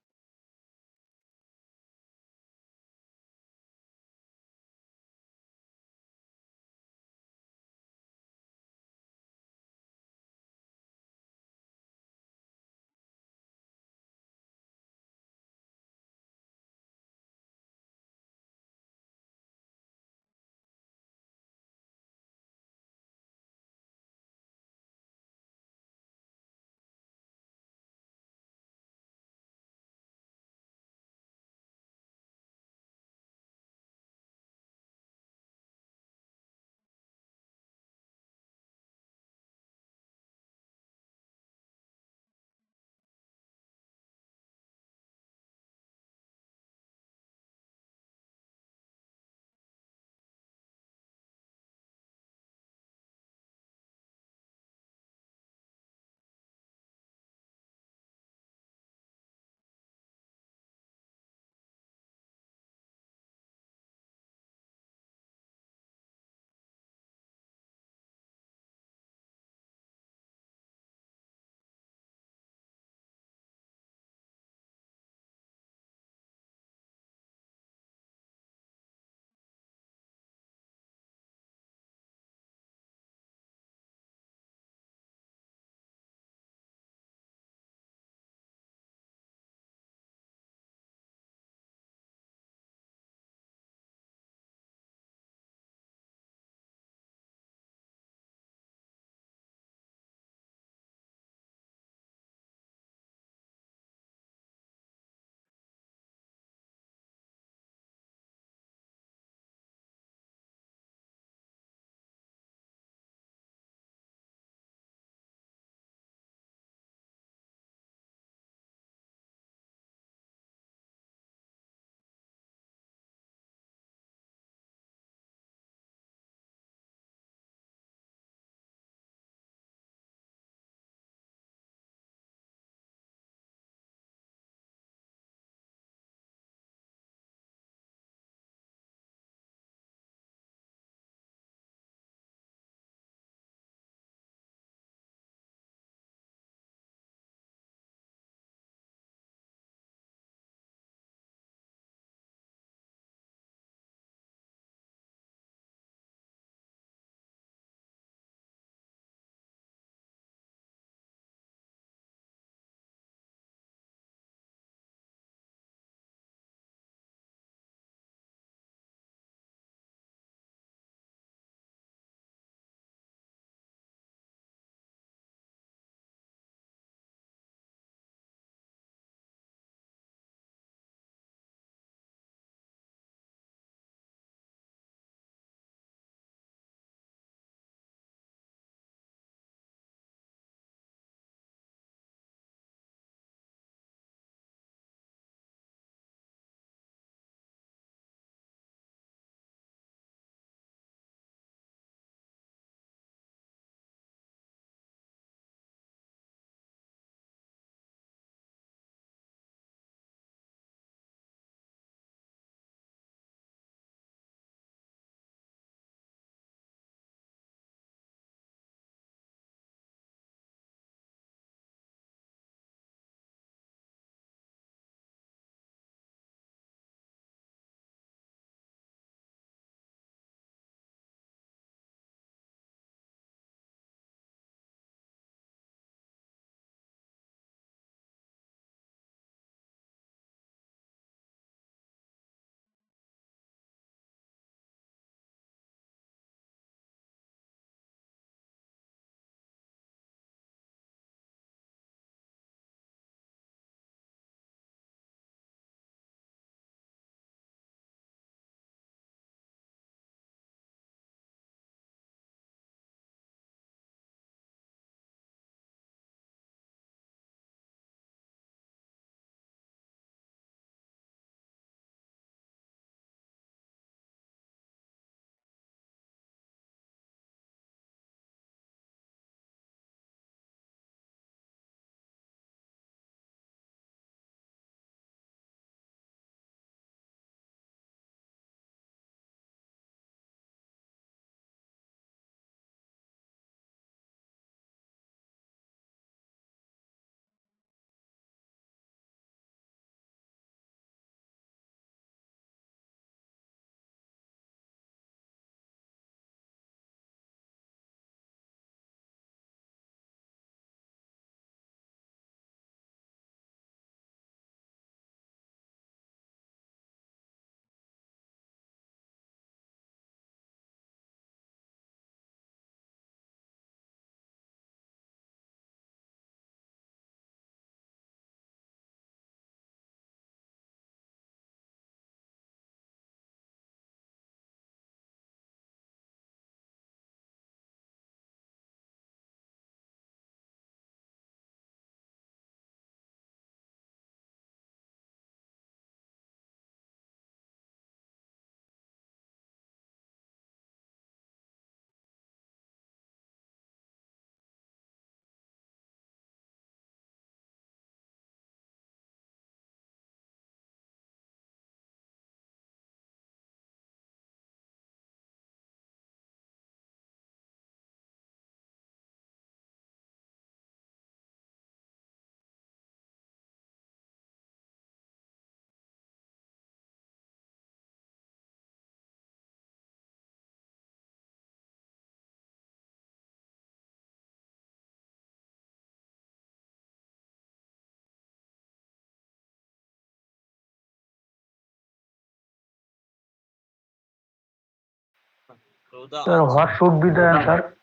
So the Sir, answer, what should be the answer?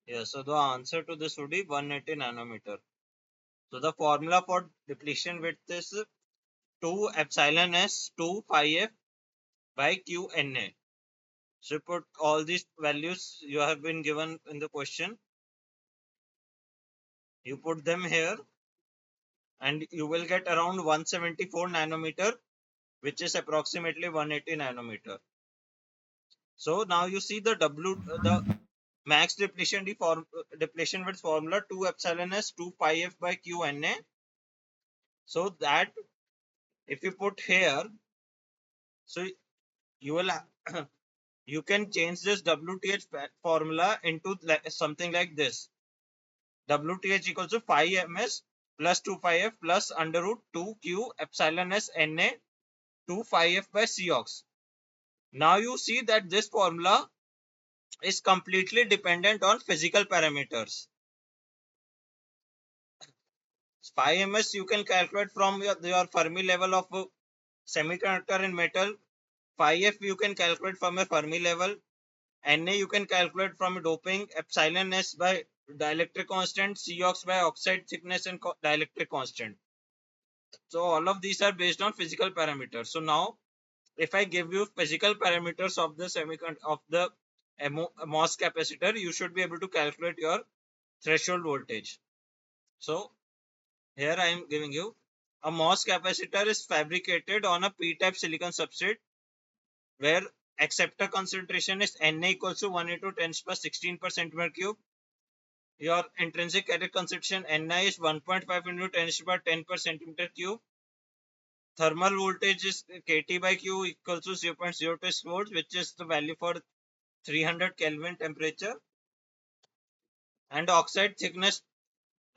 yeah, so the answer to this would be 180 nanometer. So the formula for depletion width is 2 epsilon s 2 phi f by q na. So you put all these values you have been given in the question, you put them here, and you will get around 174 nanometer, which is approximately 180 nanometer. So now you see the max depletion width formula 2 epsilon s 2 pi f by q na. So that if you put here, so you will you can change this WTH formula into something like this. WTH equals to 5 ms plus 2 pi f plus under root 2 q epsilon s na 2 pi f by cox. Now you see that this formula is completely dependent on physical parameters. 5 ms you can calculate from your Fermi level of semiconductor in metal. 5f you can calculate from a Fermi level. Na you can calculate from doping. Epsilon s by dielectric constant. Cox by oxide thickness and dielectric constant. So all of these are based on physical parameters. So now if I give you physical parameters of the MOS capacitor, you should be able to calculate your threshold voltage. So here I am giving you a MOS capacitor is fabricated on a p-type silicon substrate where acceptor concentration is Na equals to 1 into 10 to the 16 per centimeter cube. Your intrinsic carrier concentration Ni is 1.5 into 10 to the 10 per centimeter cube. Thermal voltage is KT by Q equals to 0.02 volts, which is the value for 300 Kelvin temperature. And oxide thickness,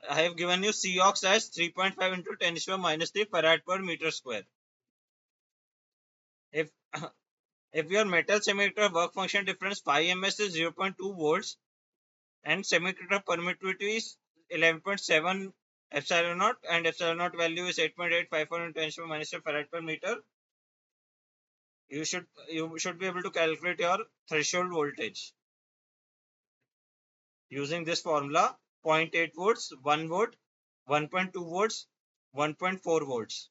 I have given you Cox as 3.5 into 10 to the minus 3 farad per meter square. If if your metal semiconductor work function difference 5 ms is 0.2 volts and semiconductor permittivity is 11.7 epsilon naught and epsilon naught value is 8.854 into 10 to the minus 3 farad per meter, you should be able to calculate your threshold voltage using this formula: zero point 0.8 volts, 1 volt, 1.2 volts, 1.4 volts.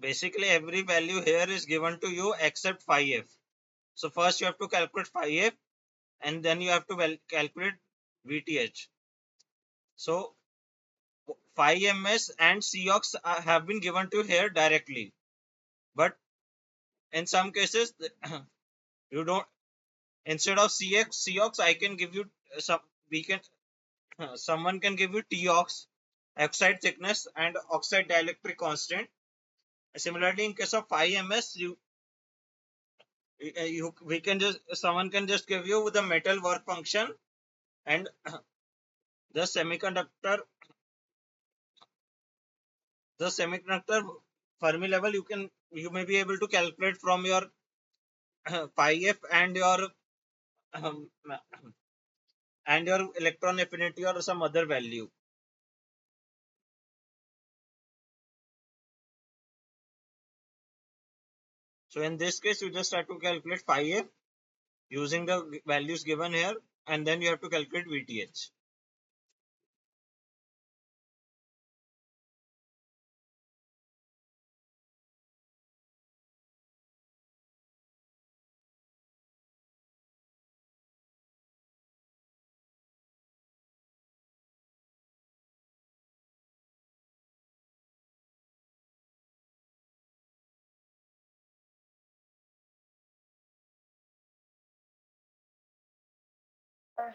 Basically every value here is given to you except phi f. So first you have to calculate phi f and then you have to calculate VTH. So phi ms and cox have been given to you here directly, but in some cases you don't, instead of cox I can give you some, we can someone can give you Tox, oxide thickness and oxide dielectric constant. Similarly, in case of phi ms, we can just, someone can just give you the metal work function and the semiconductor the semiconductor Fermi level. You may be able to calculate from your phi f um, and your electron affinity or some other value. So in this case, you just have to calculate phi f using the values given here, and then you have to calculate VTH.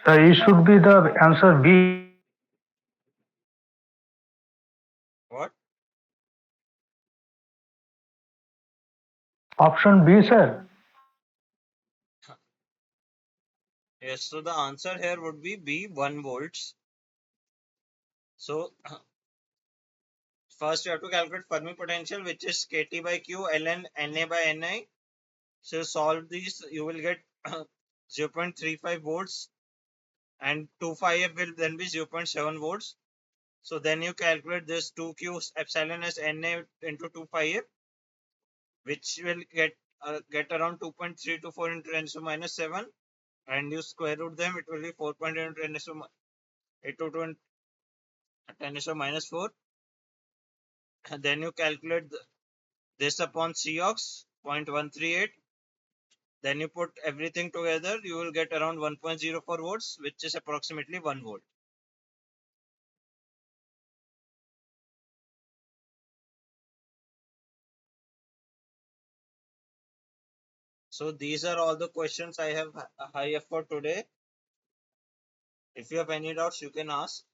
So it should be the answer B. What? Option B, sir. Yes, so the answer here would be B, 1 volts. So first you have to calculate Fermi potential, which is kT by Q ln Na by Ni. So solve these, you will get 0.35 volts and 2πf will then be 0.7 volts. So then you calculate this 2q epsilon as Na into 2πf. which will get around 2.324 into 10 to the minus 7, and you square root them, it will be 4.8 into 10 to the 10 to the minus 4. And then you calculate this upon Cox 0.138. Then you put everything together, you will get around 1.04 volts, which is approximately 1 volt. So these are all the questions I have high for today. If you have any doubts, you can ask.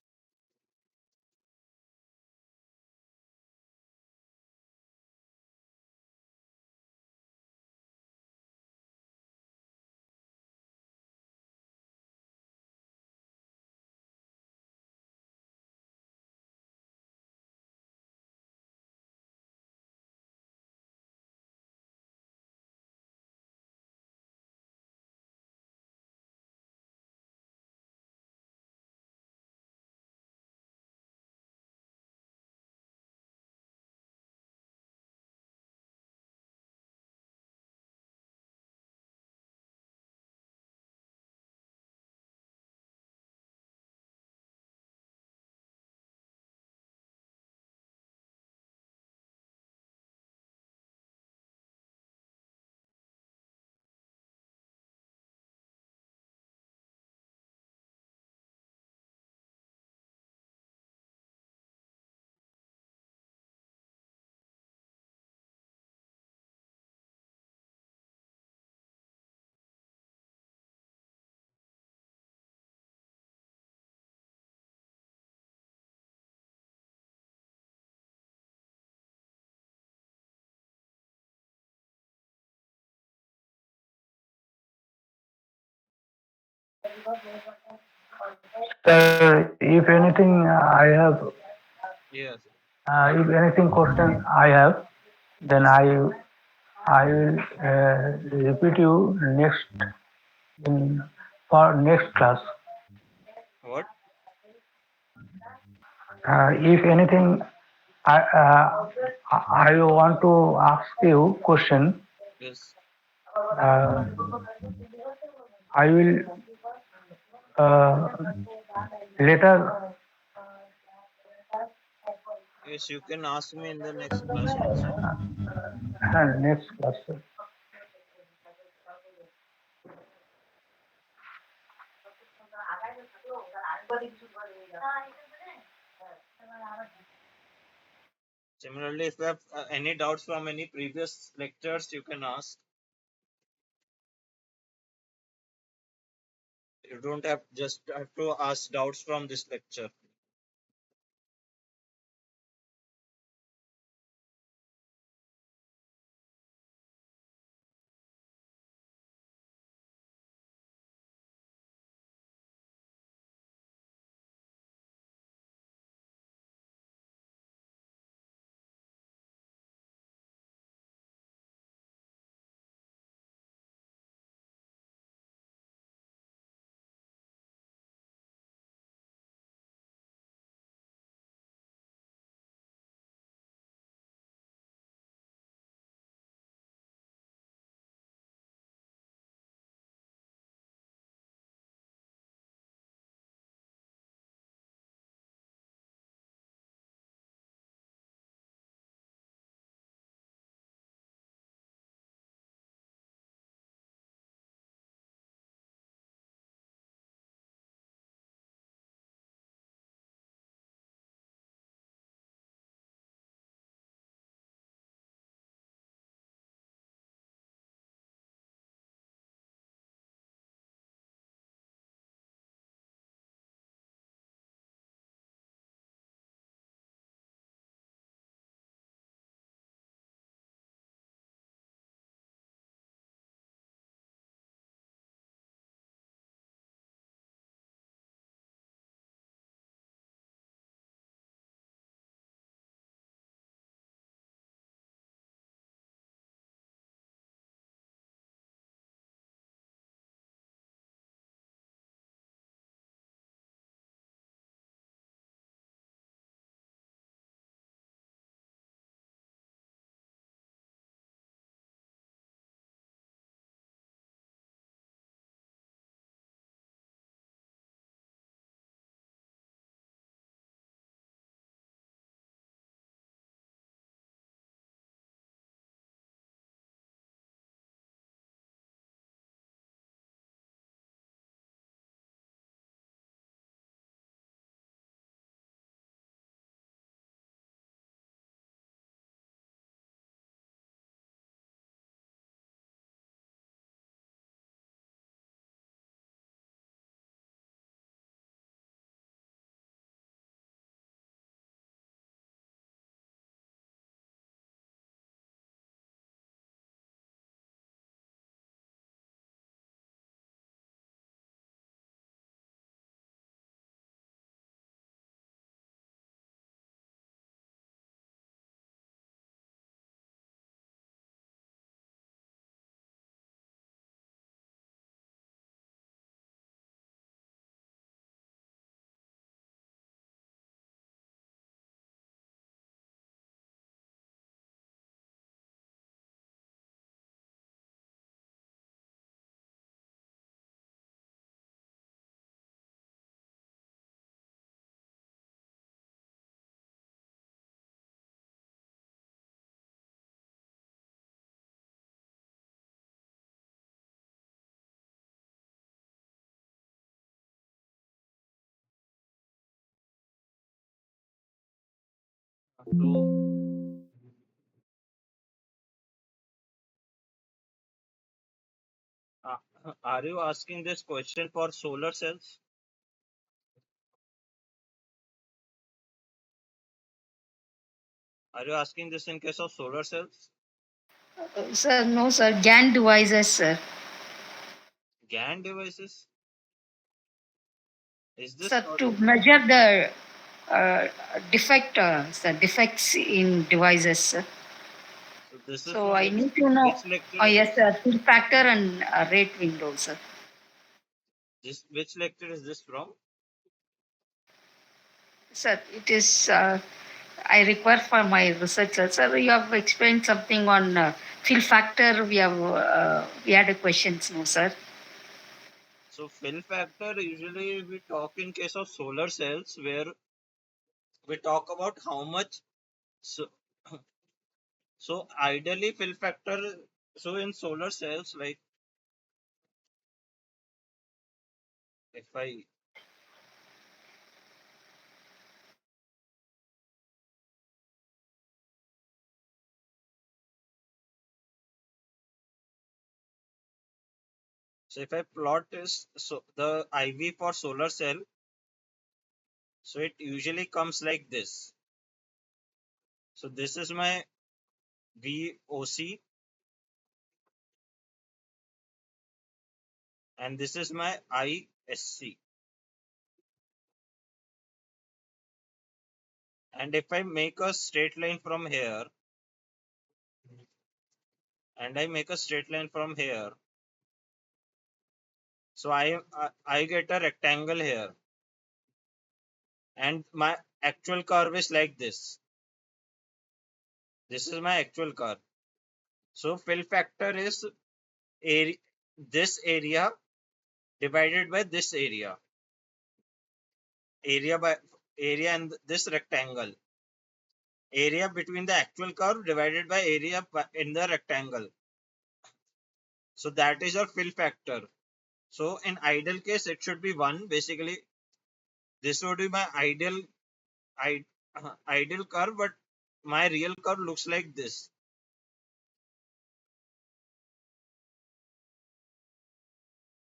If anything, Yes. if anything question I have, then Yes. I will repeat you in for next class. What? If anything, I want to ask you question. Yes. Uh, I will uh, later Yes, you can ask me in the next class also. next class. Similarly, if you have any doubts from any previous lectures, you can ask. You don't have to ask doubts from this lecture. So, uh, are you asking this question for solar cells? Are you asking this in case of solar cells? Sir, no, sir. GAN devices, sir. GAN devices? Is this Sir, not? to measure the uh, defects in devices, sir. So this is So from I need to know. which lecture Oh, is yes, this? sir. Fill factor and rate window, sir. This which lecture is this from? Sir, it is. I require for my research, sir. Sir, you have explained something on fill factor. We had a questions, no, sir. So fill factor usually we talk in case of solar cells where we talk about how much. So, so ideally fill factor. So in solar cells, like if I so if I plot this, so the IV for solar cell, so it usually comes like this. So this is my VOC and this is my ISC. And if I make a straight line from here and I make a straight line from here, so I get a rectangle here and my actual curve is like this. This is my actual curve. So fill factor is area, this area divided by this area by area and this rectangle, area between the actual curve divided by area in the rectangle. So that is your fill factor. So in ideal case it should be 1. Basically this would be my ideal curve, but my real curve looks like this.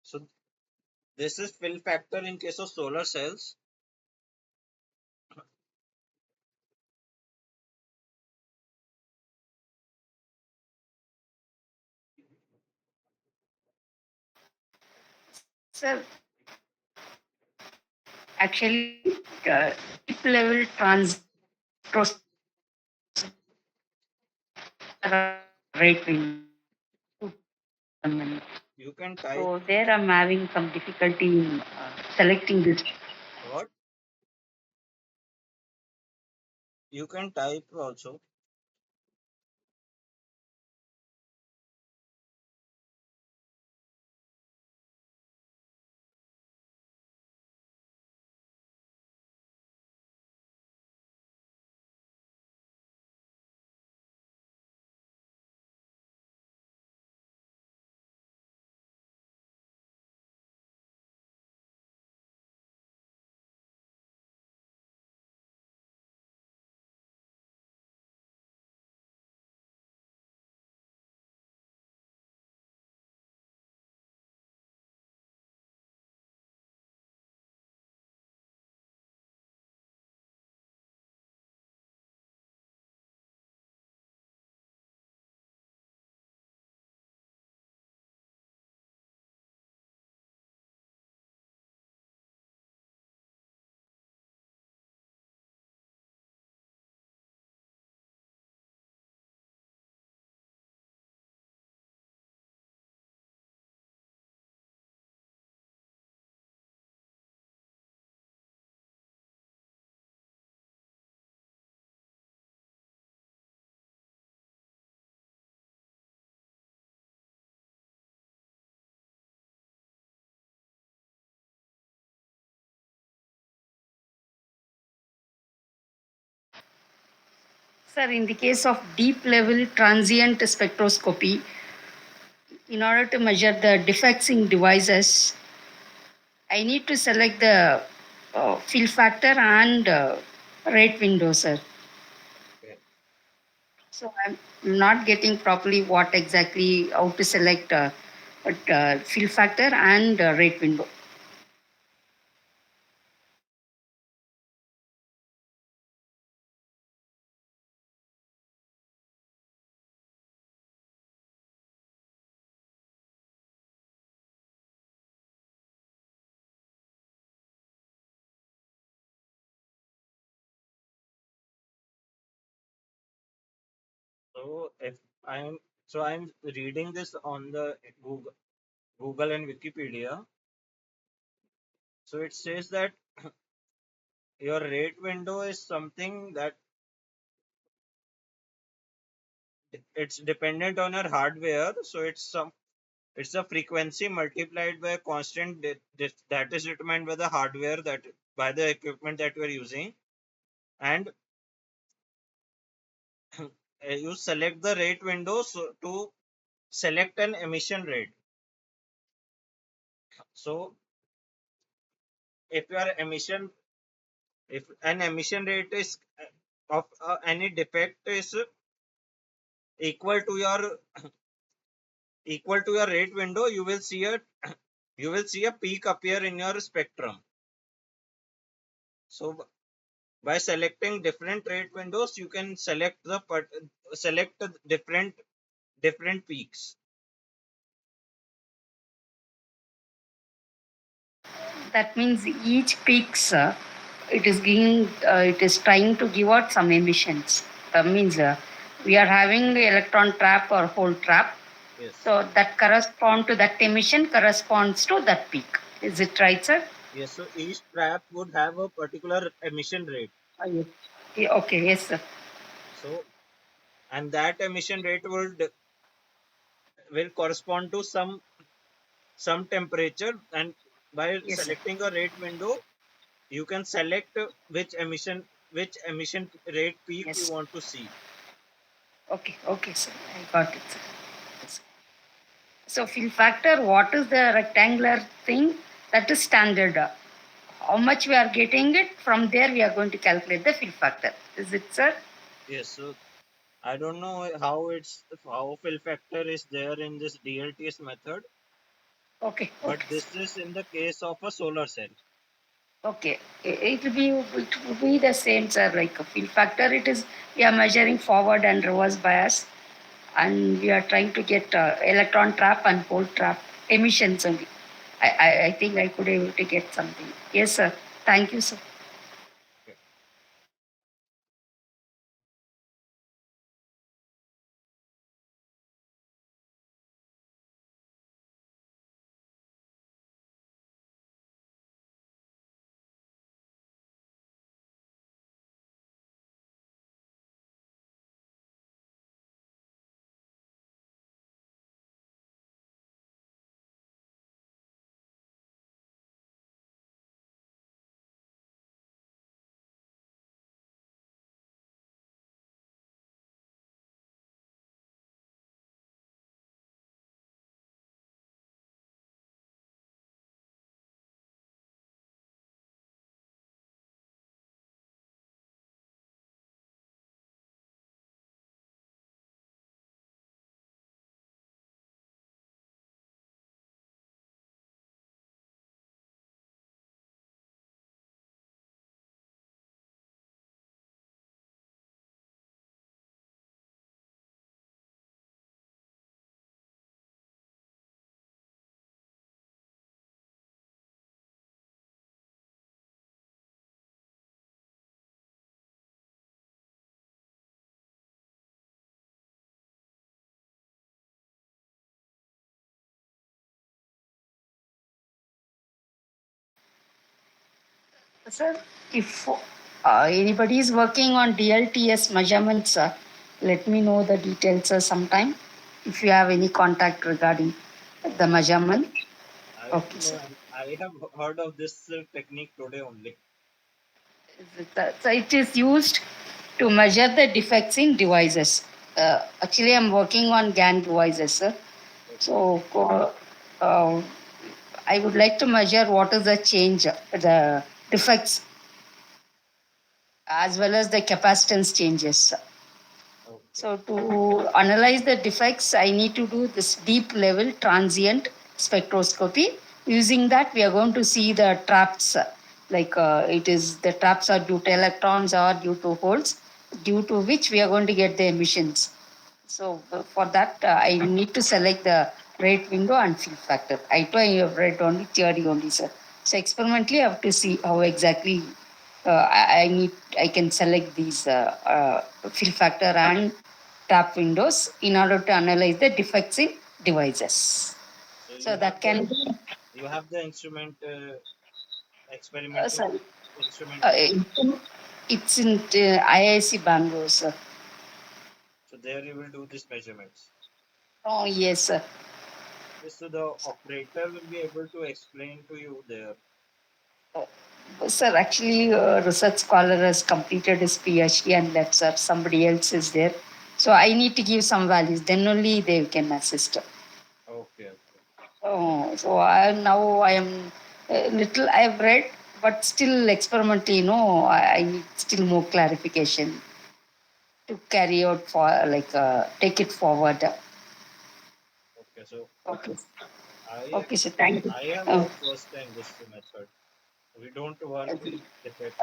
So this is fill factor in case of solar cells. Sir, actually, deep level transistors are rate window. You can type So there I'm having some difficulty in selecting this. what? You can type also. Sir, in the case of deep level transient spectroscopy, in order to measure the defects in devices, I need to select the fill factor and rate window, sir. So I'm not getting properly what exactly how to select fill factor and rate window. So if I'm I'm reading this on the Google and Wikipedia. So it says that your rate window is something that it's dependent on your hardware. So it's a frequency multiplied by a constant that is determined by the hardware that by the equipment that you are using, and you select the rate window to select an emission rate. So if your emission if an emission rate is of any defect is equal to your rate window, you will see a peak appear in your spectrum. So by selecting different rate windows, you can select different peaks. That means each peaks it is trying to give out some emissions. That means we are having the electron trap or hole trap. Yes. So that correspond to that emission corresponds to that peak. Is it right, sir? Yes. So each trap would have a particular emission rate. Yes. Yeah, okay, yes, sir. So and that emission rate will correspond to some temperature, and by Yes, sir. selecting a rate window, you can select which emission rate peak you Yes. want to see. Okay, okay, sir. I got it, sir. Yes. So fill factor, what is the rectangular thing? That is standard. How much we are getting it, from there we are going to calculate the fill factor. Is it, sir? Yes. So I don't know how fill factor is there in this DLTS method, Okay, but okay, sir. this is in the case of a solar cell. Okay, it will be the same, sir. Like a fill factor, it is we are measuring forward and reverse bias, and we are trying to get electron trap and hole trap emissions only. I think I could able to get something. Yes, sir. Thank you, sir. Okay. Sir, if anybody is working on DLTS measurements, let me know the details sometime. If you have any contact regarding the measurement. I Okay, don't sir. know. I have heard of this technique today only. So it is used to measure the defects in devices. Actually, I'm working on GAN devices, sir. Okay. So I would like to measure what is the change, the defects, as well as the capacitance changes. Oh. So to analyze the defects, I need to do this deep level transient spectroscopy. Using that, we are going to see the traps, like it is the traps are due to electrons or due to holes, due to which we are going to get the emissions. So for that, I need to select the rate window and fill factor. I have read only theory only, sir. So experimentally, I have to see how exactly I can select these fill factor and tap windows in order to analyze the defects in devices. So So that can be, you have the instrument experimental sorry, instrument with you. it's in IIC Bangalore, sir. So there you will do these measurements. Oh, yes, sir. Yes, so the operator will be able to explain to you there. Sir, actually, a research scholar has completed his PhD and left, sir. Somebody else is there. So I need to give some values. Then only they can assist. Okay, okay. Oh, so now I am little. I have read, but still experimentally, I need still more clarification to carry out for take it forward. Okay, so Okay. I Okay, so thank you. I have worked first time this method. We don't work Okay. with defects.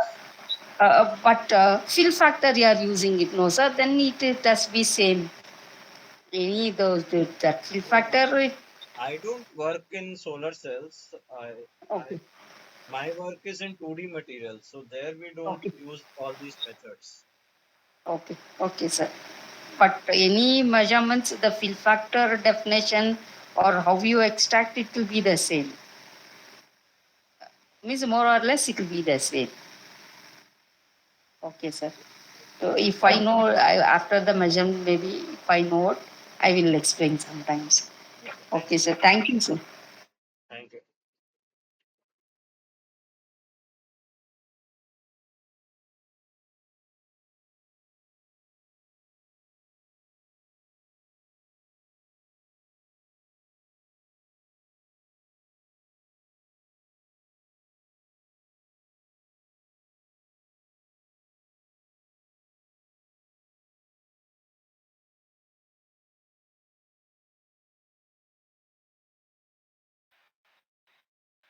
But fill factor you are using it, no, sir. Then it has be same. Any those that fill No, no. factor. I don't work in solar cells. Okay. My work is in 2D materials, so there we don't Okay. use all these methods. Okay. Okay, sir. But any measurements, the fill factor definition or how you extract it will be the same. Means more or less it will be the same. Okay, sir. So if I know after the measurement, maybe if I know it, I will explain sometimes. Okay, thank Okay, you. sir. Thank you, sir. Thank you.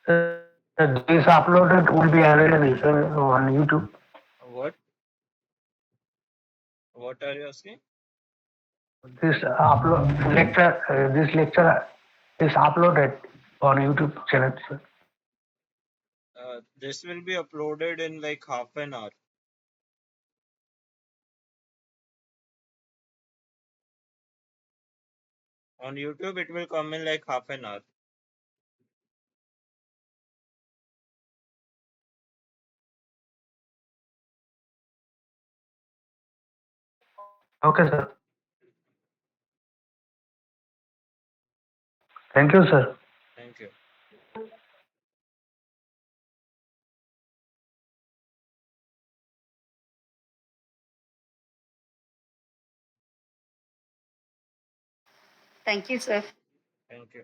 This uploaded will be available on YouTube. What? What are you asking? This upload lecture, this lecture is uploaded on YouTube channel. Sir. This will be uploaded in like half an hour. On YouTube, it will come in like half an hour. Okay, sir. Thank you, sir. Thank you. Thank you, sir. Thank you.